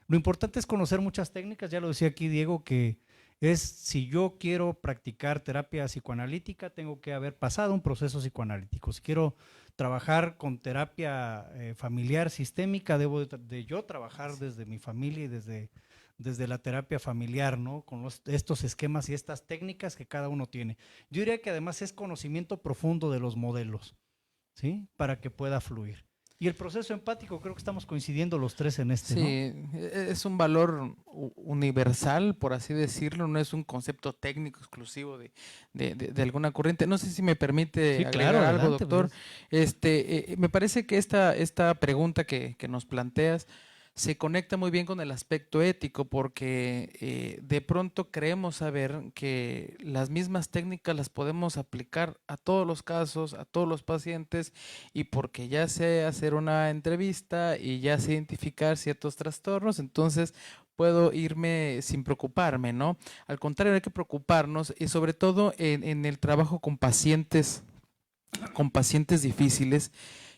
lo importante es conocer muchas técnicas, ya lo decía aquí Diego, que es si yo quiero practicar terapia psicoanalítica, tengo que haber pasado un proceso psicoanalítico. Si quiero trabajar con terapia familiar sistémica, debo de yo trabajar desde mi familia y desde la terapia familiar, ¿no? Con estos esquemas y estas técnicas que cada uno tiene. Yo diría que además es conocimiento profundo de los modelos, ¿sí? Para que pueda fluir. Y el proceso empático, creo que estamos coincidiendo los tres en este, ¿no? Sí, es un valor universal, por así decirlo, no es un concepto técnico exclusivo de alguna corriente. No sé si me permite Sí, agregar claro, algo, adelante, doctor. pues. Me parece que esta pregunta que nos planteas se conecta muy bien con el aspecto ético, porque de pronto creemos saber que las mismas técnicas las podemos aplicar a todos los casos, a todos los pacientes, y porque ya sé hacer una entrevista y ya sé identificar ciertos trastornos, entonces puedo irme sin preocuparme, ¿no? Al contrario, hay que preocuparnos y sobre todo en el trabajo con pacientes difíciles,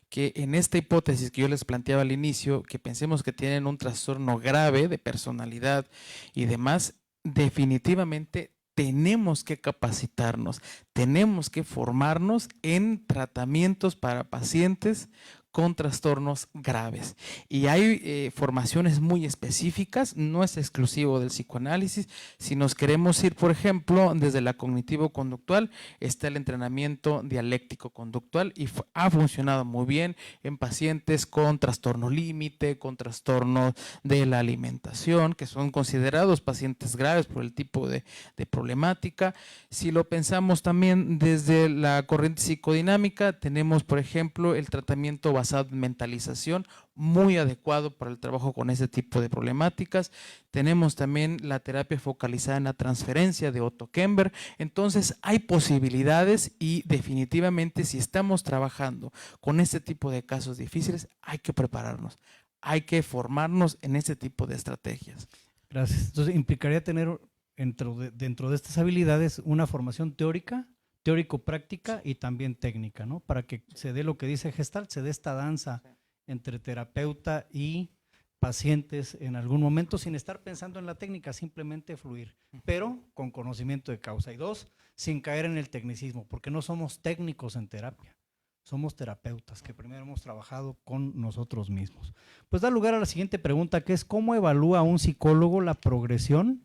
que en esta hipótesis que yo les planteaba al inicio, que pensemos que tienen un trastorno grave de personalidad y demás, definitivamente tenemos que capacitarnos, tenemos que formarnos en tratamientos para pacientes con trastornos graves. Y hay formaciones muy específicas, no es exclusivo del psicoanálisis. Si nos queremos ir, por ejemplo, desde la cognitivo-conductual, está el entrenamiento dialéctico-conductual y ha funcionado muy bien en pacientes con trastorno límite, con trastornos de la alimentación, que son considerados pacientes graves por el tipo de problemática. Si lo pensamos también desde la corriente psicodinámica, tenemos, por ejemplo, el tratamiento basado en mentalización, muy adecuado para el trabajo con ese tipo de problemáticas. Tenemos también la terapia focalizada en la transferencia de Otto Kemper. Entonces hay posibilidades y definitivamente si estamos trabajando con este tipo de casos difíciles, hay que prepararnos, hay que formarnos en este tipo de estrategias. Gracias. Entonces implicaría tener dentro de estas habilidades una formación teórica, teórico-práctica y también técnica, ¿no? Para que se dé lo que dice Gestalt, se dé esta danza entre terapeuta y pacientes en algún momento sin estar pensando en la técnica, simplemente fluir, pero con conocimiento de causa. Y dos, sin caer en el tecnicismo, porque no somos técnicos en terapia, somos terapeutas que primero hemos trabajado con nosotros mismos. Pues da lugar a la siguiente pregunta, que es ¿cómo evalúa un psicólogo la progresión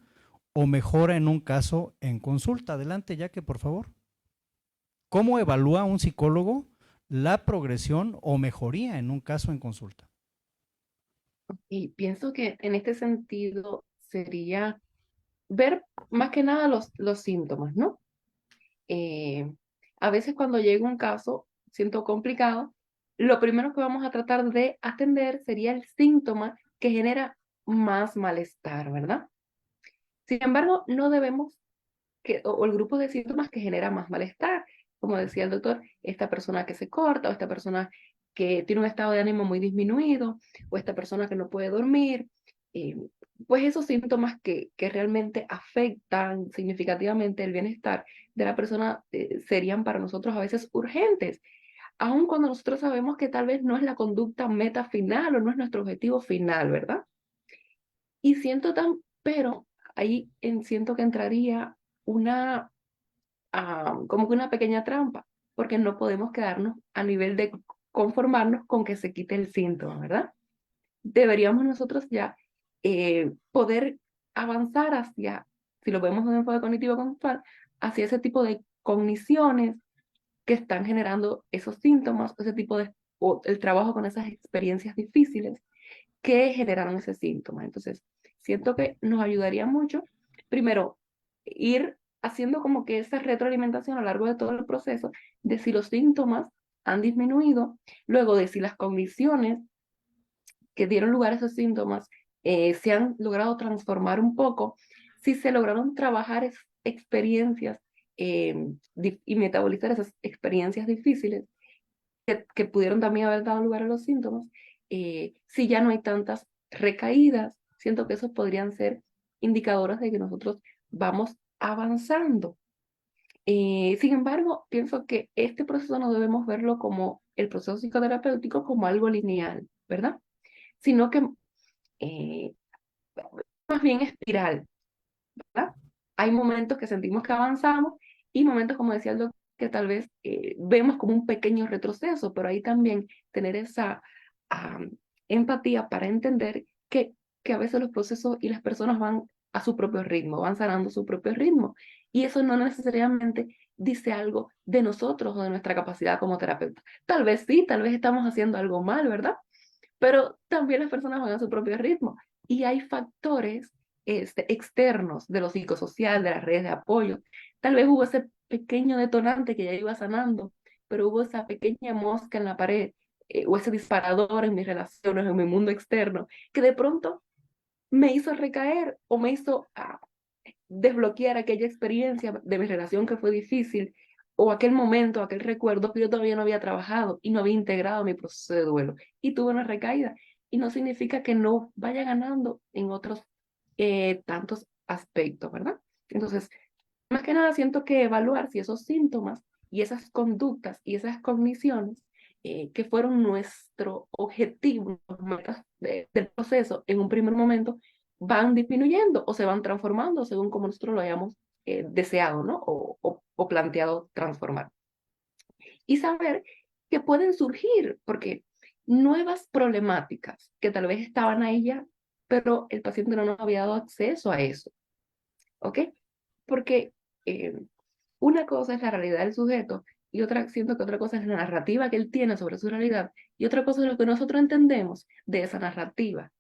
o mejora en un caso en consulta? Adelante, Jackie, por favor. ¿Cómo evalúa un psicólogo la progresión o mejoría en un caso en consulta? Y pienso que en este sentido sería ver más que nada los síntomas, ¿no? A veces cuando llega un caso, siento complicado, lo primero que vamos a tratar de atender sería el síntoma que genera más malestar, ¿verdad? Sin embargo, no debemos o el grupo de síntomas que genera más malestar, como decía el doctor, esta persona que se corta, o esta persona que tiene un estado de ánimo muy disminuido, o esta persona que no puede dormir, eh, pues esos síntomas que realmente afectan significativamente el bienestar de la persona serían para nosotros a veces urgentes, aun cuando nosotros sabemos que tal vez no es la conducta meta final o no es nuestro objetivo final, ¿verdad? Y pero ahí siento que entraría una, como que una pequeña trampa, porque no podemos quedarnos a nivel de conformarnos con que se quite el síntoma, ¿verdad? Deberíamos nosotros ya poder avanzar hacia, si lo vemos en un enfoque cognitivo-conductual, hacia ese tipo de cogniciones que están generando esos síntomas, o el trabajo con esas experiencias difíciles que generaron ese síntoma. Entonces, siento que nos ayudaría mucho, primero, ir haciendo como que esa retroalimentación a lo largo de todo el proceso, de si los síntomas han disminuido, luego de si las cogniciones que dieron lugar a esos síntomas se han logrado transformar un poco, si se lograron trabajar experiencias y metabolizar esas experiencias difíciles que pudieron también haber dado lugar a los síntomas, si ya no hay tantas recaídas, siento que esos podrían ser indicadores de que nosotros vamos avanzando. Sin embargo, pienso que este proceso no debemos verlo como el proceso psicoterapéutico como algo lineal, ¿verdad? Sino que más bien espiral, ¿verdad? Hay momentos que sentimos que avanzamos y momentos, como decía el doctor, que tal vez vemos como un pequeño retroceso, pero ahí también tener esa empatía para entender que a veces los procesos y las personas van a su propio ritmo, van sanando su propio ritmo. Y eso no necesariamente dice algo de nosotros o de nuestra capacidad como terapeuta. Tal vez sí, tal vez estamos haciendo algo mal, ¿verdad? Pero también las personas van a su propio ritmo. Y hay factores externos de lo psicosocial, de las redes de apoyo. Tal vez hubo ese pequeño detonante que ya iba sanando, pero hubo esa pequeña mosca en la pared o ese disparador en mis relaciones, en mi mundo externo, que de pronto me hizo recaer o me hizo desbloquear aquella experiencia de mi relación que fue difícil o aquel momento, aquel recuerdo que yo todavía no había trabajado y no había integrado mi proceso de duelo y tuve una recaída. Y no significa que no vaya ganando en otros tantos aspectos, ¿verdad? Entonces, más que nada siento que evaluar si esos síntomas y esas conductas y esas cogniciones que fueron nuestro objetivo, metas del proceso en un primer momento, van disminuyendo o se van transformando según como nosotros lo hayamos deseado, ¿no? O planteado transformar. Y saber que pueden surgir, porque nuevas problemáticas que tal vez estaban ahí ya, pero el paciente no nos había dado acceso a eso, ¿ok? Porque una cosa es la realidad del sujeto y otra, siento que otra cosa es la narrativa que él tiene sobre su realidad y otra cosa es lo que nosotros entendemos de esa narrativa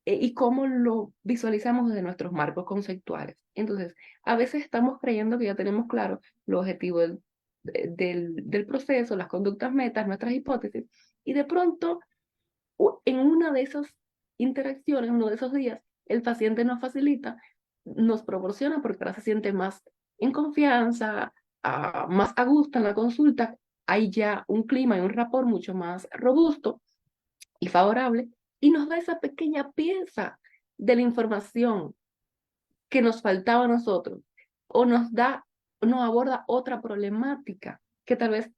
y cómo lo visualizamos desde nuestros marcos conceptuales. Entonces, a veces estamos creyendo que ya tenemos claro los objetivos del proceso, las conductas metas, nuestras hipótesis, y de pronto, en una de esas interacciones, uno de esos días, el paciente nos facilita, nos proporciona, porque ahora se siente más en confianza, más a gusto en la consulta, hay ya un clima y un rapport mucho más robusto y favorable, y nos da esa pequeña pieza de la información que nos faltaba a nosotros, o nos aborda otra problemática que tal vez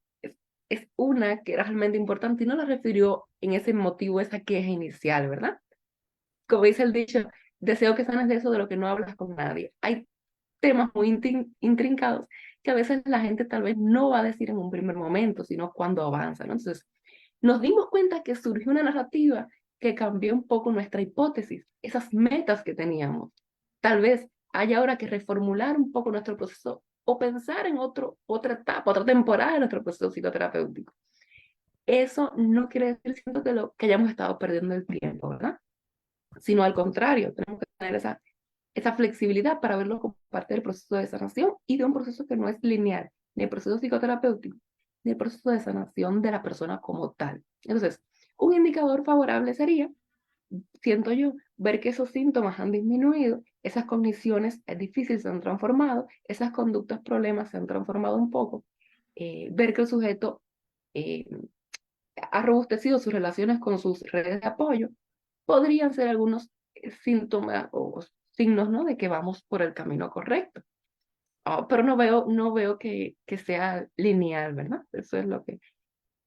es una que era realmente importante y no la refirió en ese motivo, esa queja inicial, ¿verdad? Como dice el dicho, deseo que sanes de eso de lo que no hablas con nadie. Hay temas muy intrincados que a veces la gente tal vez no va a decir en un primer momento, sino cuando avanza, ¿no? Entonces, nos dimos cuenta que surgió una narrativa que cambió un poco nuestra hipótesis, esas metas que teníamos. Tal vez haya ahora que reformular un poco nuestro proceso o pensar en otra etapa, otra temporada de nuestro proceso psicoterapéutico. Eso no quiere decir, siento, que hayamos estado perdiendo el tiempo, ¿verdad? Sino al contrario, tenemos que tener esa flexibilidad para verlo como parte del proceso de sanación y de un proceso que no es lineal, ni el proceso psicoterapéutico, ni el proceso de sanación de la persona como tal. Entonces, un indicador favorable sería, siento yo, ver que esos síntomas han disminuido, esas cogniciones difíciles se han transformado, esas conductas problemas se han transformado un poco, ver que el sujeto ha robustecido sus relaciones con sus redes de apoyo, podrían ser algunos síntomas o signos, ¿no? De que vamos por el camino correcto. Pero no veo que sea lineal, ¿verdad? Eso es lo que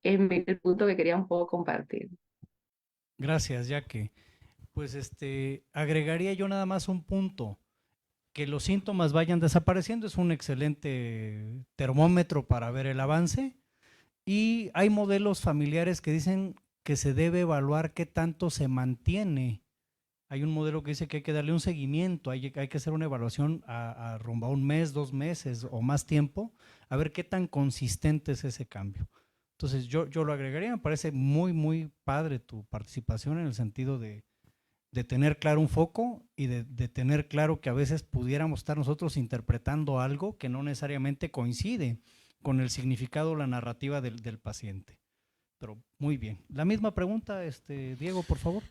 es el punto que quería un poco compartir. Gracias, Jackie. Pues agregaría yo nada más un punto. Que los síntomas vayan desapareciendo es un excelente termómetro para ver el avance. Y hay modelos familiares que dicen que se debe evaluar qué tanto se mantiene. Hay un modelo que dice que hay que darle un seguimiento, hay que hacer una evaluación a rumbo a un mes, 2 meses o más tiempo, a ver qué tan consistente es ese cambio. Entonces yo lo agregaría, me parece muy, muy padre tu participación en el sentido de tener claro un foco y de tener claro que a veces pudiéramos estar nosotros interpretando algo que no necesariamente coincide con el significado o la narrativa del paciente. Pero muy bien. La misma pregunta, Diego, por favor.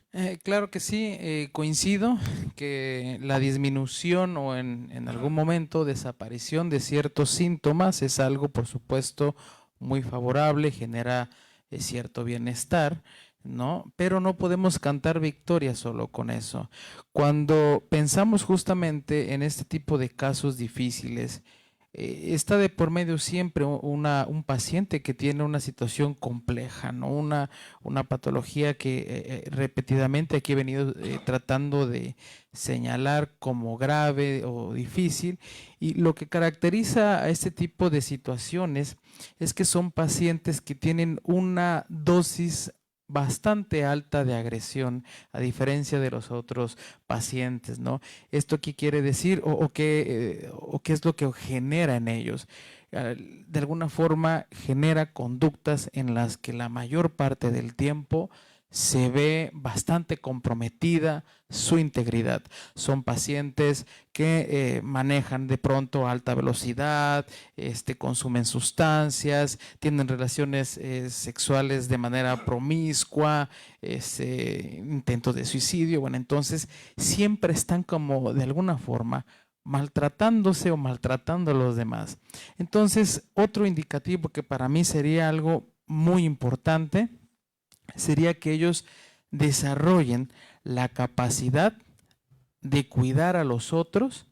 Claro que sí, coincido que la disminución o en algún momento desaparición de ciertos síntomas es algo, por supuesto, muy favorable, genera cierto bienestar. ¿no? Pero no podemos cantar victoria solo con eso. Cuando pensamos justamente en este tipo de casos difíciles, está de por medio siempre un paciente que tiene una situación compleja, ¿no? Una patología que repetidamente aquí he venido tratando de señalar como grave o difícil, y lo que caracteriza a este tipo de situaciones es que son pacientes que tienen una dosis bastante alta de agresión, a diferencia de los otros pacientes, ¿no? ¿Esto qué quiere decir o qué es lo que genera en ellos? De alguna forma genera conductas en las que la mayor parte del tiempo se ve bastante comprometida su integridad. Son pacientes que manejan de pronto a alta velocidad, consumen sustancias, tienen relaciones sexuales de manera promiscua, intentos de suicidio. Bueno, entonces siempre están como de alguna forma maltratándose o maltratando a los demás. Entonces, otro indicativo que para mí sería algo muy importante sería que ellos desarrollen la capacidad de cuidar a los otros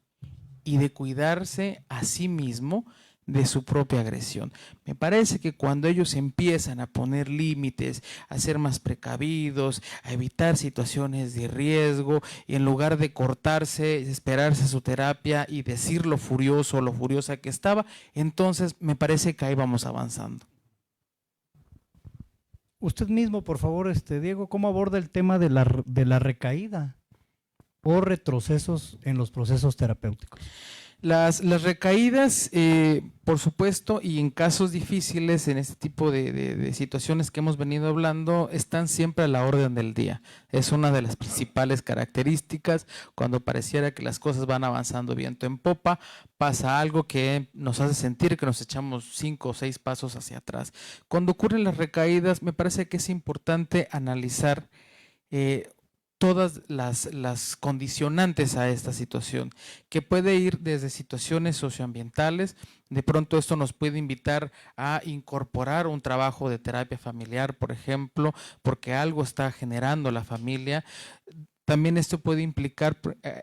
y de cuidarse a sí mismo de su propia agresión. Me parece que cuando ellos empiezan a poner límites, a ser más precavidos, a evitar situaciones de riesgo, y en lugar de cortarse, esperarse a su terapia y decir lo furioso o lo furiosa que estaba, entonces me parece que ahí vamos avanzando. Usted mismo, por favor, Diego, ¿cómo aborda el tema de la recaída o retrocesos en los procesos terapéuticos? Las recaídas, por supuesto, y en casos difíciles, en este tipo de situaciones que hemos venido hablando, están siempre a la orden del día. Es una de las principales características. Cuando pareciera que las cosas van avanzando viento en popa, pasa algo que nos hace sentir que nos echamos 5 o 6 pasos hacia atrás. Cuando ocurren las recaídas, me parece que es importante analizar todas las condicionantes a esta situación, que puede ir desde situaciones socioambientales. De pronto esto nos puede invitar a incorporar un trabajo de terapia familiar, por ejemplo, porque algo está generando la familia. También esto puede implicar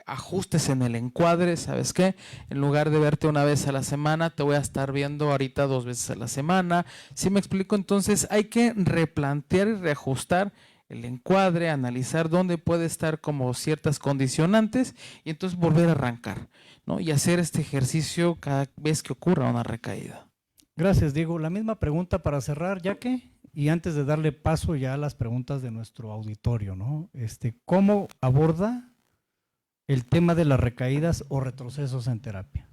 ajustes en el encuadre. ¿Sabes qué? En lugar de verte una vez a la semana, te voy a estar viendo ahorita 2 veces a la semana. ¿Sí me explico? Entonces hay que replantear y reajustar el encuadre, analizar dónde puede estar como ciertas condicionantes y entonces volver a arrancar, ¿no? Y hacer este ejercicio cada vez que ocurra una recaída. Gracias, Diego. La misma pregunta para cerrar, ya que, y antes de darle paso ya a las preguntas de nuestro auditorio, ¿no? ¿Cómo aborda el tema de las recaídas o retrocesos en terapia?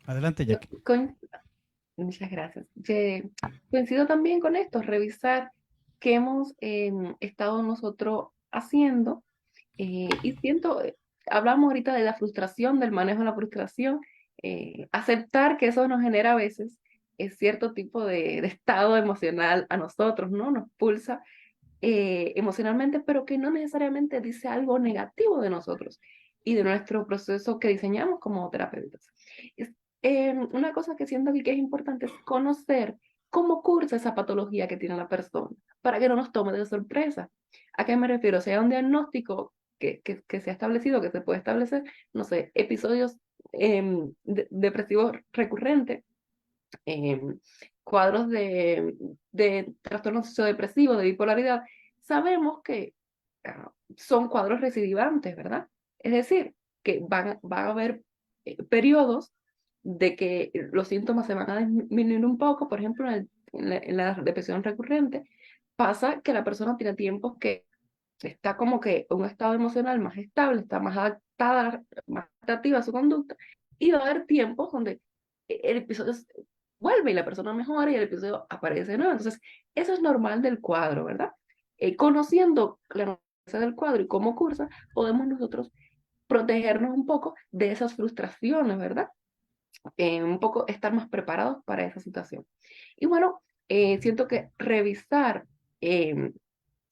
Adelante, Jackie. Muchas gracias. Coincido también con esto, revisar qué hemos estado nosotros haciendo y hablamos ahorita de la frustración, del manejo de la frustración, aceptar que eso nos genera a veces cierto tipo de estado emocional a nosotros, ¿no? Nos pulsa emocionalmente, pero que no necesariamente dice algo negativo de nosotros y de nuestro proceso que diseñamos como terapeutas. Una cosa que siento aquí que es importante es conocer cómo cursa esa patología que tiene la persona, para que no nos tome de sorpresa. ¿A qué me refiero? Sea un diagnóstico que se ha establecido, que se puede establecer, no sé, episodios depresivos recurrentes, cuadros de trastorno sociodepresivo, de bipolaridad, sabemos que son cuadros recidivantes, ¿verdad? Es decir, que van a haber periodos de que los síntomas se van a disminuir un poco. Por ejemplo, en la depresión recurrente, pasa que la persona tiene tiempos que está como que en un estado emocional más estable, está más adaptada, más adaptativa a su conducta, y va a haber tiempos donde el episodio vuelve y la persona mejora y el episodio aparece de nuevo. Entonces, eso es normal del cuadro, ¿verdad? Conociendo la naturaleza del cuadro y cómo cursa, podemos nosotros protegernos un poco de esas frustraciones, ¿verdad? Un poco estar más preparados para esa situación. Y bueno, siento que revisar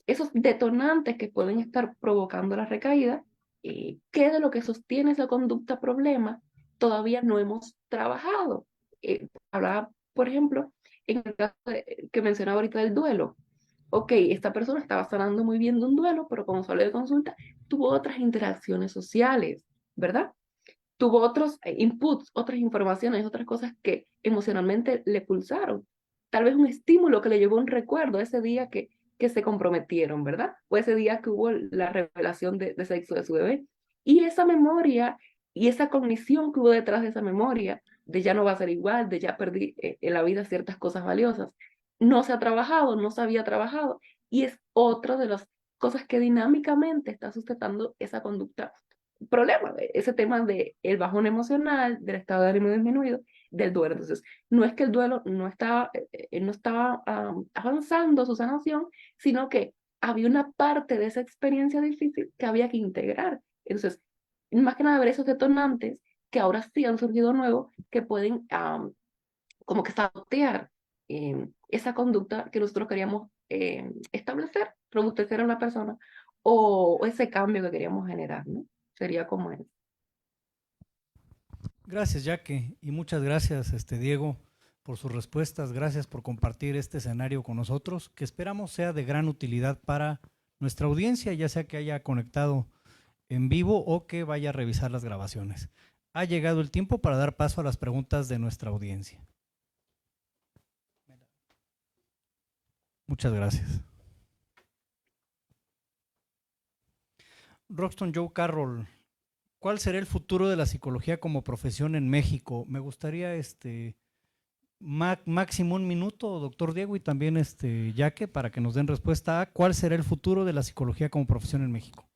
esos detonantes que pueden estar provocando la recaída, qué de lo que sostiene esa conducta problema todavía no hemos trabajado. Hablaba, por ejemplo, en el caso que mencionaba ahorita del duelo. ok, esta persona estaba sanando muy bien de un duelo, pero como salió de consulta, tuvo otras interacciones sociales, ¿verdad? Tuvo otros inputs, otras informaciones, otras cosas que emocionalmente le pulsaron. Tal vez un estímulo que le llevó un recuerdo ese día que se comprometieron, ¿verdad? O ese día que hubo la revelación de sexo de su bebé. Y esa memoria y esa cognición que hubo detrás de esa memoria, de ya no va a ser igual, de ya perdí en la vida ciertas cosas valiosas, no se ha trabajado, no se había trabajado. Y es otra de las cosas que dinámicamente está sustentando esa conducta problema, ese tema del bajón emocional, del estado de ánimo disminuido, del duelo. Entonces, no es que el duelo no estaba avanzando su sanación, sino que había una parte de esa experiencia difícil que había que integrar. Entonces, más que nada ver esos detonantes que ahora sí han surgido nuevos, que pueden como que sabotear esa conducta que nosotros queríamos establecer, robustecer a una persona, o ese cambio que queríamos generar, ¿no? Sería como es. Gracias, Jaque, y muchas gracias, Diego, por sus respuestas. Gracias por compartir este escenario con nosotros, que esperamos sea de gran utilidad para nuestra audiencia, ya sea que haya conectado en vivo o que vaya a revisar las grabaciones. Ha llegado el tiempo para dar paso a las preguntas de nuestra audiencia. Muchas gracias. Roxton Joe Carroll, ¿cuál será el futuro de la psicología como profesión en México? Me gustaría máximo un minuto, doctor Diego, y también Yaque, para que nos den respuesta a cuál será el futuro de la psicología como profesión en México.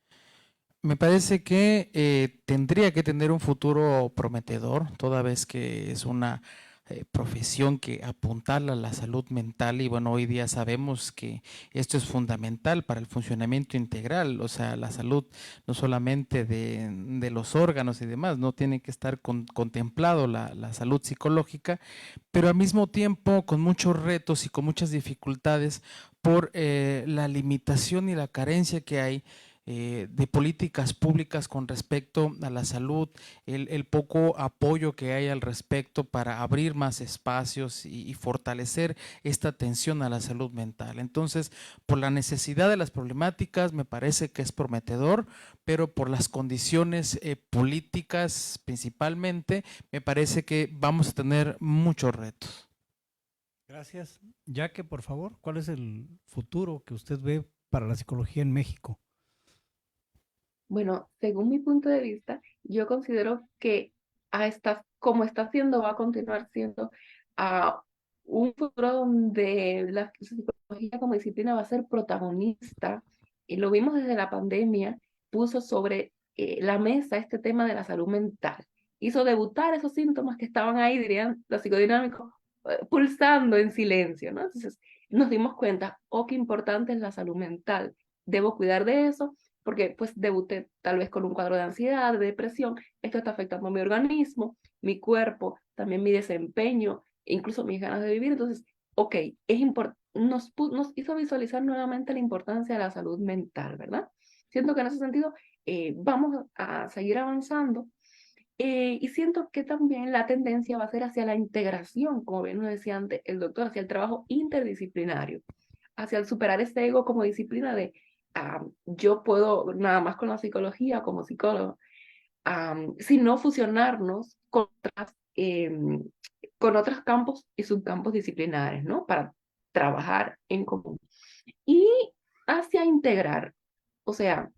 Me parece que tendría que tener un futuro prometedor, toda vez que es una profesión que apuntala a la salud mental y bueno, hoy día sabemos que esto es fundamental para el funcionamiento integral, o sea, la salud no solamente de los órganos y demás, no tiene que estar contemplado la salud psicológica, pero al mismo tiempo con muchos retos y con muchas dificultades por la limitación y la carencia que hay de políticas públicas con respecto a la salud, el poco apoyo que hay al respecto para abrir más espacios y fortalecer esta atención a la salud mental. Entonces, por la necesidad de las problemáticas, me parece que es prometedor, pero por las condiciones políticas principalmente, me parece que vamos a tener muchos retos. Gracias. Yaque, por favor, ¿cuál es el futuro que usted ve para la psicología en México? Bueno, según mi punto de vista, yo considero que como está haciendo, va a continuar siendo a un futuro donde la psicología como disciplina va a ser protagonista. Y lo vimos desde la pandemia, puso sobre la mesa este tema de la salud mental. Hizo debutar esos síntomas que estaban ahí, dirían los psicodinámicos, pulsando en silencio, ¿no? Entonces nos dimos cuenta, oh, qué importante es la salud mental. Debo cuidar de eso porque pues debuté tal vez con un cuadro de ansiedad, de depresión, esto está afectando mi organismo, mi cuerpo, también mi desempeño, e incluso mis ganas de vivir. Entonces, ok, nos hizo visualizar nuevamente la importancia de la salud mental, ¿verdad? Siento que en ese sentido vamos a seguir avanzando y siento que también la tendencia va a ser hacia la integración, como bien nos decía antes el doctor, hacia el trabajo interdisciplinario, hacia el superar ese ego como disciplina de yo puedo nada más con la psicología como psicólogo, sino fusionarnos con otros campos y subcampos disciplinares, ¿no? Para trabajar en común. Y hacia integrar, o sea,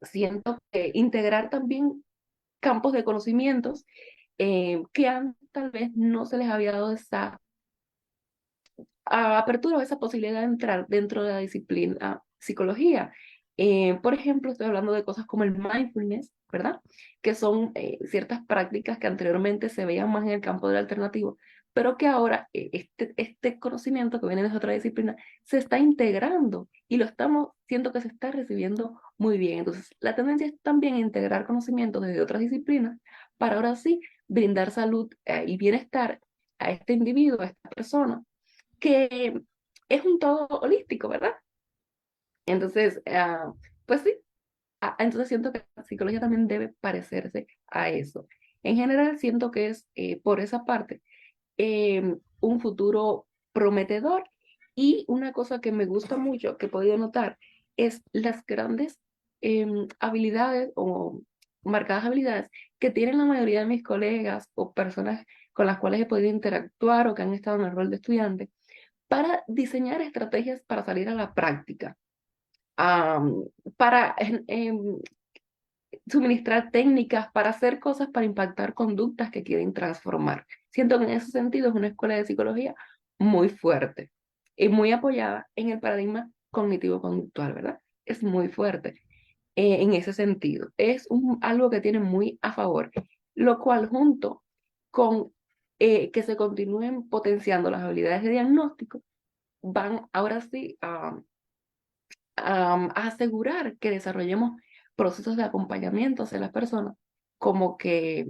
siento que integrar también campos de conocimientos que tal vez no se les había dado esa apertura o esa posibilidad de entrar dentro de la disciplina psicología. Por ejemplo, estoy hablando de cosas como el mindfulness, ¿verdad? Que son ciertas prácticas que anteriormente se veían más en el campo del alternativo, pero que ahora este conocimiento que viene de otra disciplina se está integrando y siento que se está recibiendo muy bien. Entonces, la tendencia es también integrar conocimientos desde otras disciplinas para ahora sí brindar salud y bienestar a este individuo, a esta persona que es un todo holístico, ¿verdad? Entonces, pues sí, entonces siento que la psicología también debe parecerse a eso. En general, siento que es por esa parte un futuro prometedor Y una cosa que me gusta mucho, que he podido notar, es las grandes habilidades o marcadas habilidades que tienen la mayoría de mis colegas o personas con las cuales he podido interactuar o que han estado en el rol de estudiante para diseñar estrategias para salir a la práctica, am, para suministrar técnicas, para hacer cosas para impactar conductas que quieren transformar. Siento que en ese sentido es una escuela de psicología muy fuerte y muy apoyada en el paradigma cognitivo-conductual, ¿verdad? Es muy fuerte en ese sentido. Es algo que tiene muy a favor, lo cual junto con que se continúen potenciando las habilidades de diagnóstico, van ahora sí a asegurar que desarrollemos procesos de acompañamiento hacia las personas como que,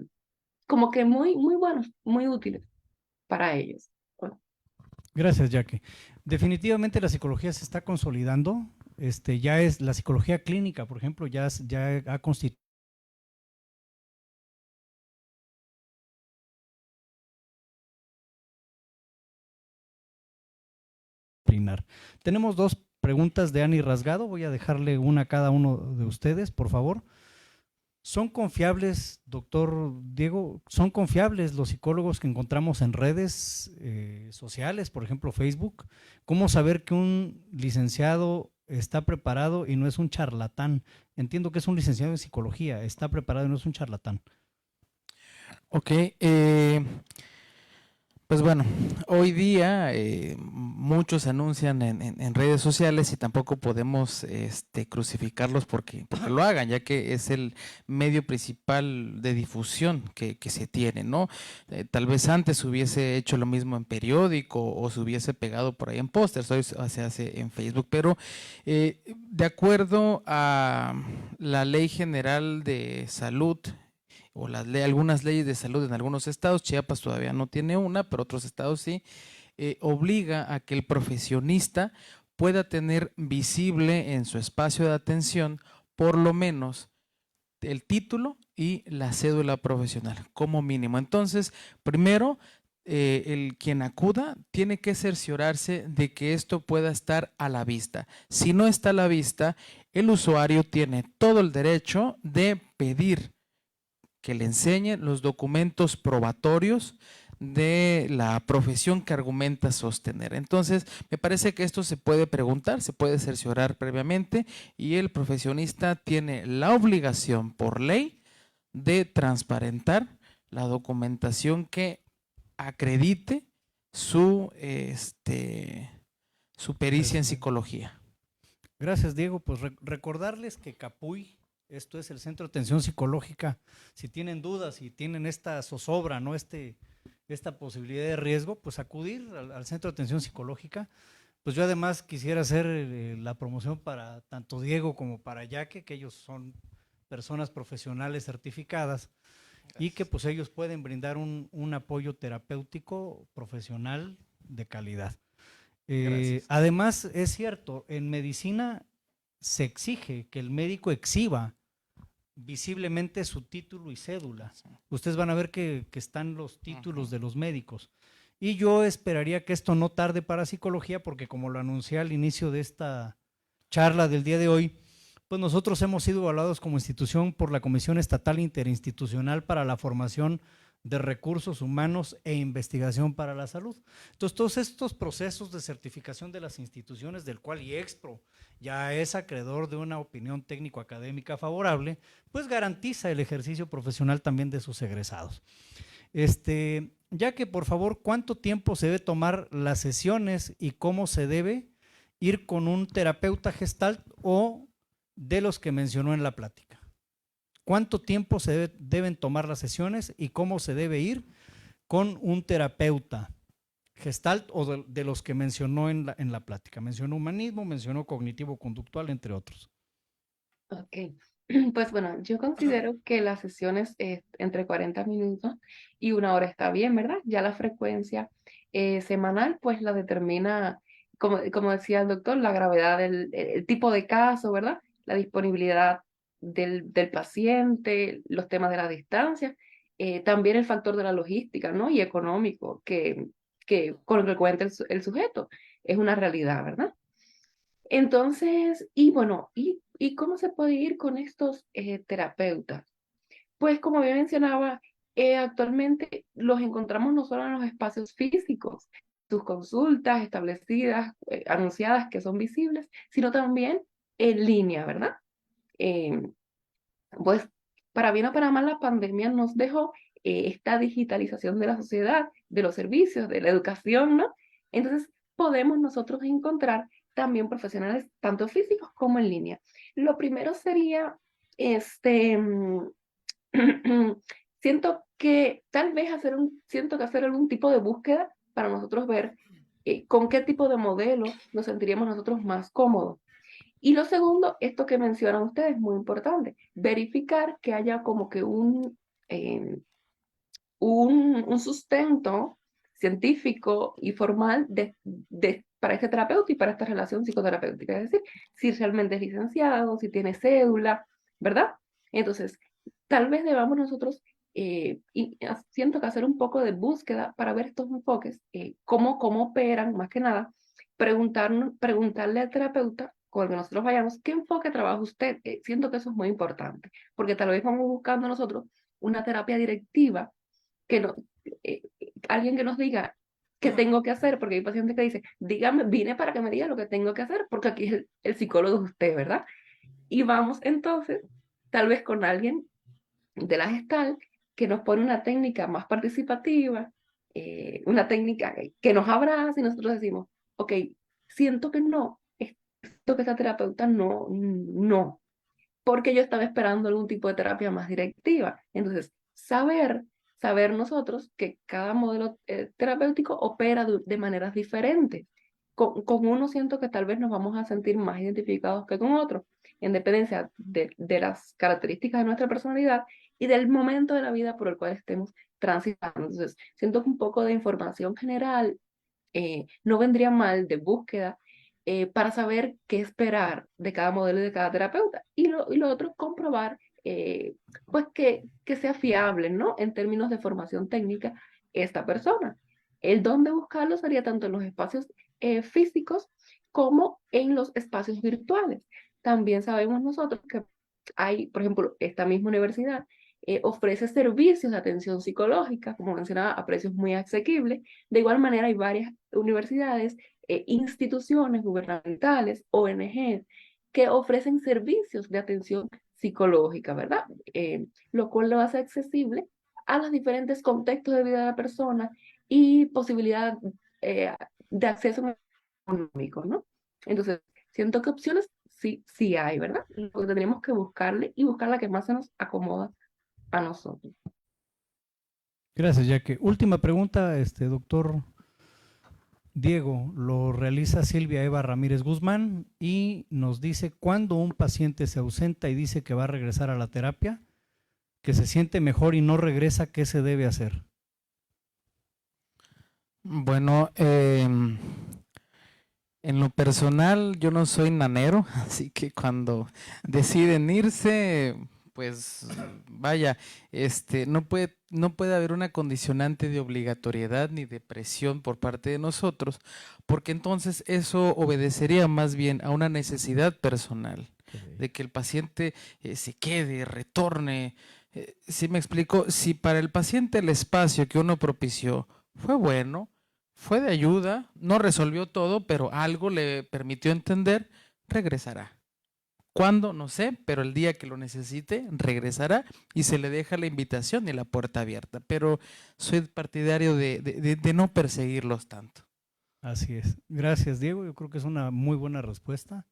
como que muy, muy buenos, muy útiles para ellos. Bueno, Gracias, Jackie. Definitivamente la psicología se está consolidando. Ya es la psicología clínica, por ejemplo, ya ha constituido. Tenemos dos preguntas de Ani Rasgado. Voy a dejarle una a cada uno de ustedes, por favor. ¿Son confiables, doctor Diego, son confiables los psicólogos que encontramos en redes sociales, por ejemplo Facebook? ¿Cómo saber que un licenciado está preparado y no es un charlatán? Entiendo que es un licenciado en psicología, está preparado y no es un charlatán. Ok, pues bueno, hoy día muchos anuncian en redes sociales y tampoco podemos crucificarlos porque lo hagan, ya que es el medio principal de difusión que se tiene, ¿no? Tal vez antes hubiese hecho lo mismo en periódico o se hubiese pegado por ahí en pósters, hoy se hace en Facebook, pero de acuerdo a la Ley General de Salud o algunas leyes de salud en algunos estados, Chiapas todavía no tiene una, pero otros estados sí, obliga a que el profesionista pueda tener visible en su espacio de atención por lo menos el título y la cédula profesional como mínimo. Entonces, primero, el quien acuda tiene que cerciorarse de que esto pueda estar a la vista. Si no está a la vista, el usuario tiene todo el derecho de pedir que le enseñe los documentos probatorios de la profesión que argumenta sostener. Entonces, me parece que esto se puede preguntar, se puede cerciorar previamente y el profesionista tiene la obligación por ley de transparentar la documentación que acredite su pericia en psicología. Gracias, Diego. Pues recordarles que CAPUY, esto es el Centro de Atención Psicológica, si tienen dudas, si tienen esta zozobra, ¿no? Esta posibilidad de riesgo, pues acudir al Centro de Atención Psicológica. Pues yo además quisiera hacer la promoción para tanto Diego como para Yaque, que ellos son personas profesionales certificadas. Gracias. Y que pues ellos pueden brindar un apoyo terapéutico profesional de calidad. Además, es cierto, en medicina se exige que el médico exhiba visiblemente su título y cédula. Ustedes van a ver que están los títulos de los médicos. Y yo esperaría que esto no tarde para psicología, porque como lo anuncié al inicio de esta charla del día de hoy, pues nosotros hemos sido evaluados como institución por la Comisión Estatal Interinstitucional para la Formación de Recursos Humanos e Investigación para la Salud. Entonces, todos estos procesos de certificación de las instituciones, del cual IEXPRO ya es acreedor de una opinión técnico-académica favorable, pues garantiza el ejercicio profesional también de sus egresados. Ya que, por favor, ¿cuánto tiempo se debe tomar las sesiones y cómo se debe ir con un terapeuta gestalt o de los que mencionó en la plática? ¿Cuánto tiempo se deben tomar las sesiones y cómo se debe ir con un terapeuta gestalt o de los que mencionó en la plática? Mencionó humanismo, mencionó cognitivo-conductual, entre otros. Ok, pues bueno, yo considero que las sesiones entre 40 minutos y 1 hora está bien, ¿verdad? Ya la frecuencia semanal pues la determina, como decía el doctor, la gravedad el tipo de caso, ¿verdad? La disponibilidad del paciente, los temas de la distancia, también el factor de la logística, ¿no? Y económico que con el que cuenta el sujeto. es una realidad, ¿verdad? Entonces, y bueno, ¿y cómo se puede ir con estos terapeutas? Pues como bien mencionaba, actualmente los encontramos no solo en los espacios físicos, sus consultas establecidas, anunciadas, que son visibles, sino también en línea, ¿verdad? Eh, pues para bien o para mal, la pandemia nos dejó esta digitalización de la sociedad, de los servicios, de la educación, ¿no? Entonces podemos nosotros encontrar también profesionales tanto físicos como en línea. Lo primero sería, siento que tal vez siento que hacer algún tipo de búsqueda para nosotros ver con qué tipo de modelo nos sentiríamos nosotros más cómodos. Y lo segundo, esto que mencionan ustedes, muy importante, verificar que haya como que un sustento científico y formal para este terapeuta y para esta relación psicoterapéutica. Es decir, si realmente es licenciado, si tiene cédula, ¿verdad? Entonces, tal vez debamos nosotros, siento que hacer un poco de búsqueda para ver estos enfoques, cómo operan, más que nada, preguntarle al terapeuta con el que nosotros vayamos, ¿qué enfoque trabaja usted? Siento que eso es muy importante, porque tal vez vamos buscando nosotros una terapia directiva que no, eh, alguien que nos diga qué tengo que hacer, porque hay pacientes que dicen, dígame, vine para que me diga lo que tengo que hacer, porque aquí es el psicólogo de usted, ¿verdad? Y vamos entonces, tal vez con alguien de la Gestalt, que nos pone una técnica más participativa, una técnica que nos abraza y nosotros decimos, ok, siento que no, esto que esta terapeuta no, porque yo estaba esperando algún tipo de terapia más directiva. Entonces, saber nosotros que cada modelo terapéutico opera de maneras diferentes. Con uno siento que tal vez nos vamos a sentir más identificados que con otro, en dependencia de las características de nuestra personalidad y del momento de la vida por el cual estemos transitando. Entonces, siento que un poco de información general no vendría mal, de búsqueda, para saber qué esperar de cada modelo y de cada terapeuta. Y lo otro, comprobar pues que sea fiable, ¿no? En términos de formación técnica, esta persona. El dónde buscarlo sería tanto en los espacios físicos como en los espacios virtuales. También sabemos nosotros que hay, por ejemplo, esta misma universidad ofrece servicios de atención psicológica, como mencionaba, a precios muy asequibles. De igual manera, hay varias universidades, instituciones gubernamentales, ONGs, que ofrecen servicios de atención psicológica, ¿verdad? Lo cual lo hace accesible a los diferentes contextos de vida de la persona y posibilidad de acceso económico, ¿no? Entonces, siento que opciones sí hay, ¿verdad? Lo que tendríamos que buscarle y buscar la que más se nos acomoda a nosotros. Gracias, Jackie. Última pregunta, doctor Diego, lo realiza Silvia Eva Ramírez Guzmán y nos dice: cuando un paciente se ausenta y dice que va a regresar a la terapia, que se siente mejor y no regresa, ¿qué se debe hacer? Bueno, en lo personal yo no soy nanero, así que cuando deciden irse, pues vaya, no puede haber una condicionante de obligatoriedad ni de presión por parte de nosotros, porque entonces eso obedecería más bien a una necesidad personal, de que el paciente se quede, retorne. ¿Sí me explico? Si para el paciente el espacio que uno propició fue bueno, fue de ayuda, no resolvió todo, pero algo le permitió entender, regresará. ¿Cuándo? No sé, pero el día que lo necesite, regresará y se le deja la invitación y la puerta abierta. Pero soy partidario de no perseguirlos tanto. Así es. Gracias, Diego. Yo creo que es una muy buena respuesta.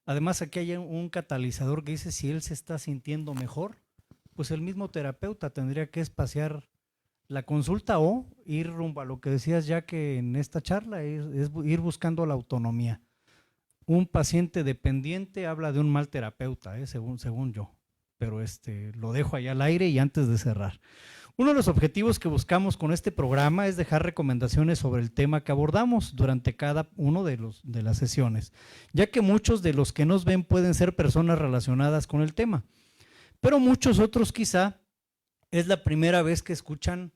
Además, aquí hay un catalizador que dice: si él se está sintiendo mejor, pues el mismo terapeuta tendría que espaciar la consulta o ir rumbo a lo que decías ya que en esta charla es ir buscando la autonomía. Un paciente dependiente habla de un mal terapeuta, según yo, pero lo dejo allá al aire y antes de cerrar. Uno de los objetivos que buscamos con este programa es dejar recomendaciones sobre el tema que abordamos durante cada uno de las sesiones, ya que muchos de los que nos ven pueden ser personas relacionadas con el tema, pero muchos otros quizá es la primera vez que escuchan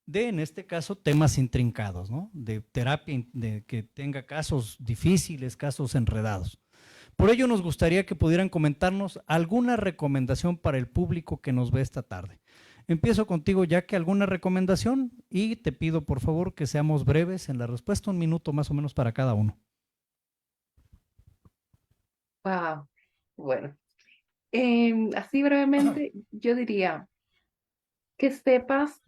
de, en este caso, temas intrincados, ¿no? De terapia, de que tenga casos difíciles, casos enredados. Por ello nos gustaría que pudieran comentarnos alguna recomendación para el público que nos ve esta tarde. Empiezo contigo, Jackie, alguna recomendación, y te pido por favor que seamos breves en la respuesta, 1 minuto más o menos para cada uno. Wow. Bueno, así brevemente, yo diría que sepas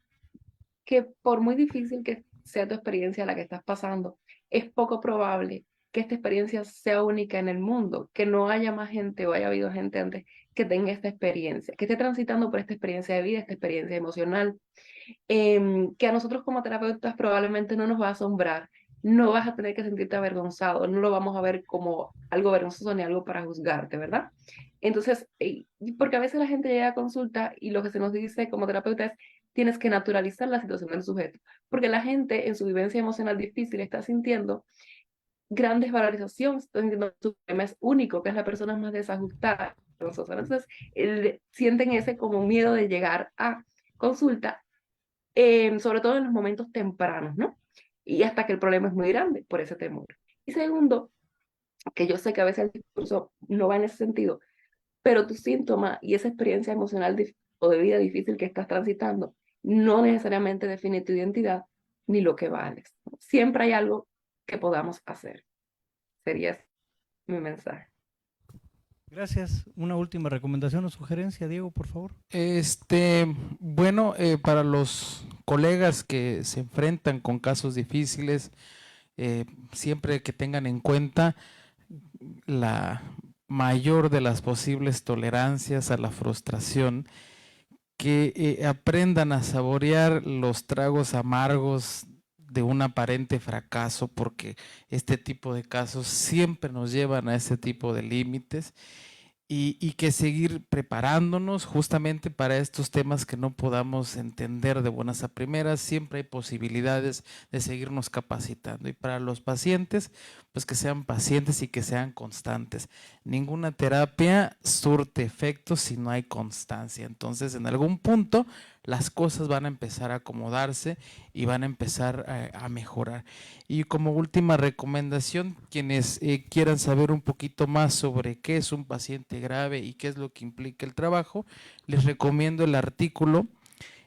que por muy difícil que sea tu experiencia la que estás pasando, es poco probable que esta experiencia sea única en el mundo, que no haya más gente o haya habido gente antes que tenga esta experiencia, que esté transitando por esta experiencia de vida, esta experiencia emocional, que a nosotros como terapeutas probablemente no nos va a asombrar, no vas a tener que sentirte avergonzado, no lo vamos a ver como algo vergonzoso ni algo para juzgarte, ¿verdad? Entonces, porque a veces la gente llega a consulta y lo que se nos dice como terapeuta es, tienes que naturalizar la situación del sujeto, porque la gente en su vivencia emocional difícil está sintiendo gran desvalorización, está sintiendo que su problema es único, que es la persona más desajustada. Entonces, sienten ese como miedo de llegar a consulta, sobre todo en los momentos tempranos, ¿no? Y hasta que el problema es muy grande por ese temor. Y segundo, que yo sé que a veces el discurso no va en ese sentido, pero tu síntoma y esa experiencia emocional o de vida difícil que estás transitando no necesariamente define tu identidad ni lo que vales. Siempre hay algo que podamos hacer. Sería ese mi mensaje. Gracias. Una última recomendación o sugerencia, Diego, por favor. Bueno, para los colegas que se enfrentan con casos difíciles, siempre que tengan en cuenta la mayor de las posibles tolerancias a la frustración, que aprendan a saborear los tragos amargos de un aparente fracaso, porque este tipo de casos siempre nos llevan a ese tipo de límites, y que seguir preparándonos justamente para estos temas que no podamos entender de buenas a primeras. Siempre hay posibilidades de seguirnos capacitando, y para los pacientes, pues que sean pacientes y que sean constantes. Ninguna terapia surte efectos si no hay constancia. Entonces, en algún punto las cosas van a empezar a acomodarse y van a empezar a mejorar. Y como última recomendación, quienes quieran saber un poquito más sobre qué es un paciente grave y qué es lo que implica el trabajo, les recomiendo el artículo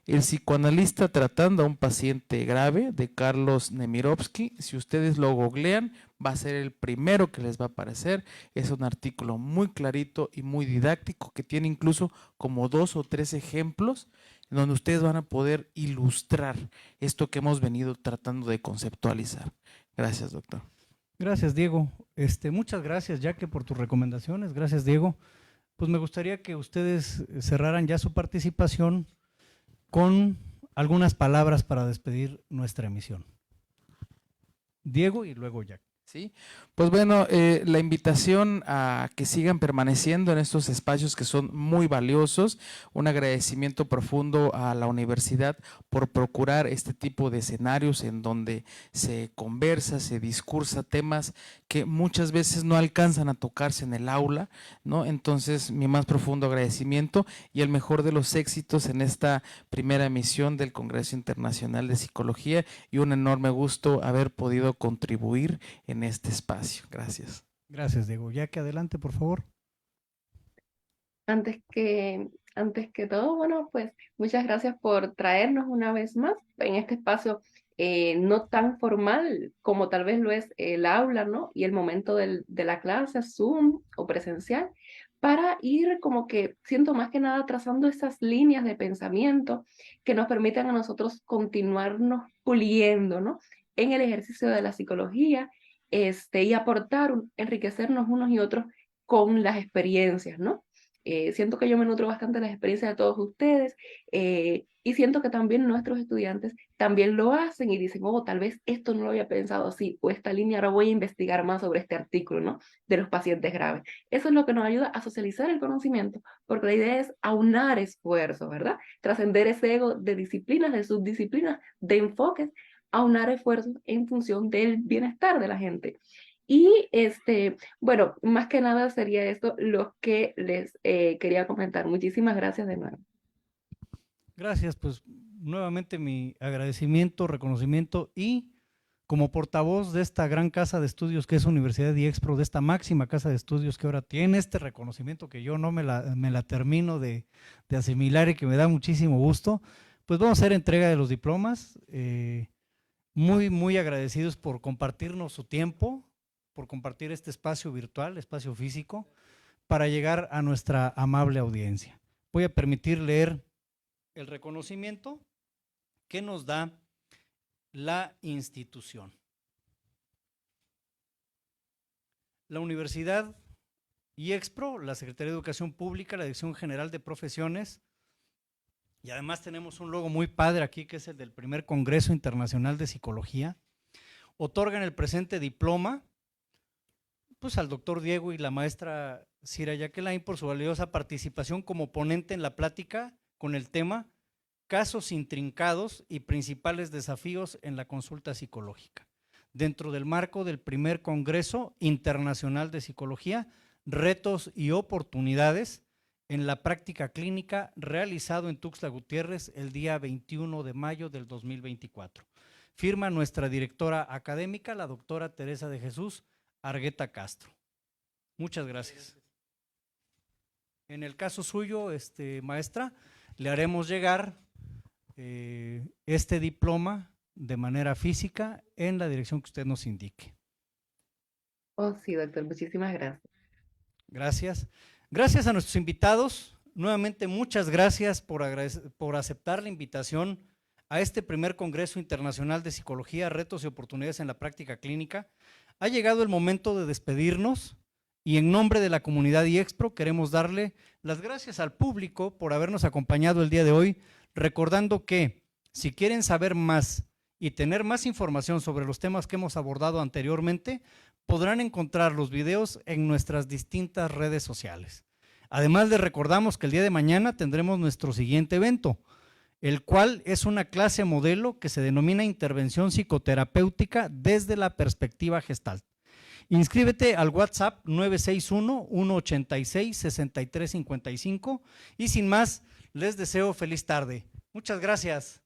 El psicoanalista tratando a un paciente grave, de Carlos Nemirovsky. Si ustedes lo googlean, va a ser el primero que les va a aparecer. Es un artículo muy clarito y muy didáctico, que tiene incluso como 2 o 3 ejemplos en donde ustedes van a poder ilustrar esto que hemos venido tratando de conceptualizar. Gracias, doctor. Gracias, Diego. Muchas gracias, Jackie, por tus recomendaciones. Gracias, Diego. Pues me gustaría que ustedes cerraran ya su participación con algunas palabras para despedir nuestra emisión. Diego y luego Jackie. Sí, pues bueno, la invitación a que sigan permaneciendo en estos espacios que son muy valiosos. Un agradecimiento profundo a la universidad por procurar este tipo de escenarios en donde se conversa, se discursa temas que muchas veces no alcanzan a tocarse en el aula, ¿no? Entonces, mi más profundo agradecimiento y el mejor de los éxitos en esta primera emisión del Congreso Internacional de Psicología, y un enorme gusto haber podido contribuir en este espacio. Gracias. Gracias, Diego. Jackie, adelante, por favor. Antes que todo, bueno, pues muchas gracias por traernos una vez más en este espacio no tan formal como tal vez lo es el aula, ¿no? Y el momento de la clase, Zoom o presencial, para ir como que, siento más que nada, trazando esas líneas de pensamiento que nos permitan a nosotros continuarnos puliendo, ¿no? En el ejercicio de la psicología, y aportar, enriquecernos unos y otros con las experiencias, ¿no? Siento que yo me nutro bastante de las experiencias de todos ustedes, y siento que también nuestros estudiantes también lo hacen y dicen, oh, tal vez esto no lo había pensado así, o esta línea, ahora voy a investigar más sobre este artículo, ¿no? De los pacientes graves. Eso es lo que nos ayuda a socializar el conocimiento, porque la idea es aunar esfuerzos, ¿verdad? Trascender ese ego de disciplinas, de subdisciplinas, de enfoques, aunar esfuerzos en función del bienestar de la gente. Y bueno, más que nada sería esto lo que les quería comentar. Muchísimas gracias de nuevo. Gracias, pues nuevamente mi agradecimiento, reconocimiento y como portavoz de esta gran casa de estudios que es Universidad IEXPRO, de esta máxima casa de estudios que ahora tiene este reconocimiento que yo no me la termino de asimilar y que me da muchísimo gusto, pues vamos a hacer entrega de los diplomas. Muy agradecidos por compartirnos su tiempo, por compartir este espacio virtual, espacio físico, para llegar a nuestra amable audiencia. Voy a permitir leer el reconocimiento que nos da la institución. La Universidad IEXPRO, la Secretaría de Educación Pública, la Dirección General de Profesiones, y además tenemos un logo muy padre aquí que es el del primer Congreso Internacional de Psicología, otorgan el presente diploma pues al doctor Diego y la maestra Cira Jacqueline por su valiosa participación como ponente en la plática con el tema Casos intrincados y principales desafíos en la consulta psicológica, dentro del marco del primer Congreso Internacional de Psicología, Retos y Oportunidades en la práctica clínica, realizado en Tuxtla Gutiérrez el día 21 de mayo del 2024. Firma nuestra directora académica, la doctora Teresa de Jesús Argueta Castro. Muchas gracias. En el caso suyo, maestra, le haremos llegar este diploma de manera física en la dirección que usted nos indique. Oh, sí, doctor, muchísimas gracias. Gracias. Gracias a nuestros invitados. Nuevamente, muchas gracias por aceptar la invitación a este primer Congreso Internacional de Psicología, Retos y Oportunidades en la Práctica Clínica. Ha llegado el momento de despedirnos y en nombre de la comunidad IEXPRO queremos darle las gracias al público por habernos acompañado el día de hoy, recordando que si quieren saber más y tener más información sobre los temas que hemos abordado anteriormente, podrán encontrar los videos en nuestras distintas redes sociales. Además, les recordamos que el día de mañana tendremos nuestro siguiente evento, el cual es una clase modelo que se denomina Intervención Psicoterapéutica desde la perspectiva Gestalt. Inscríbete al WhatsApp 961-186-6355 y sin más, les deseo feliz tarde. Muchas gracias.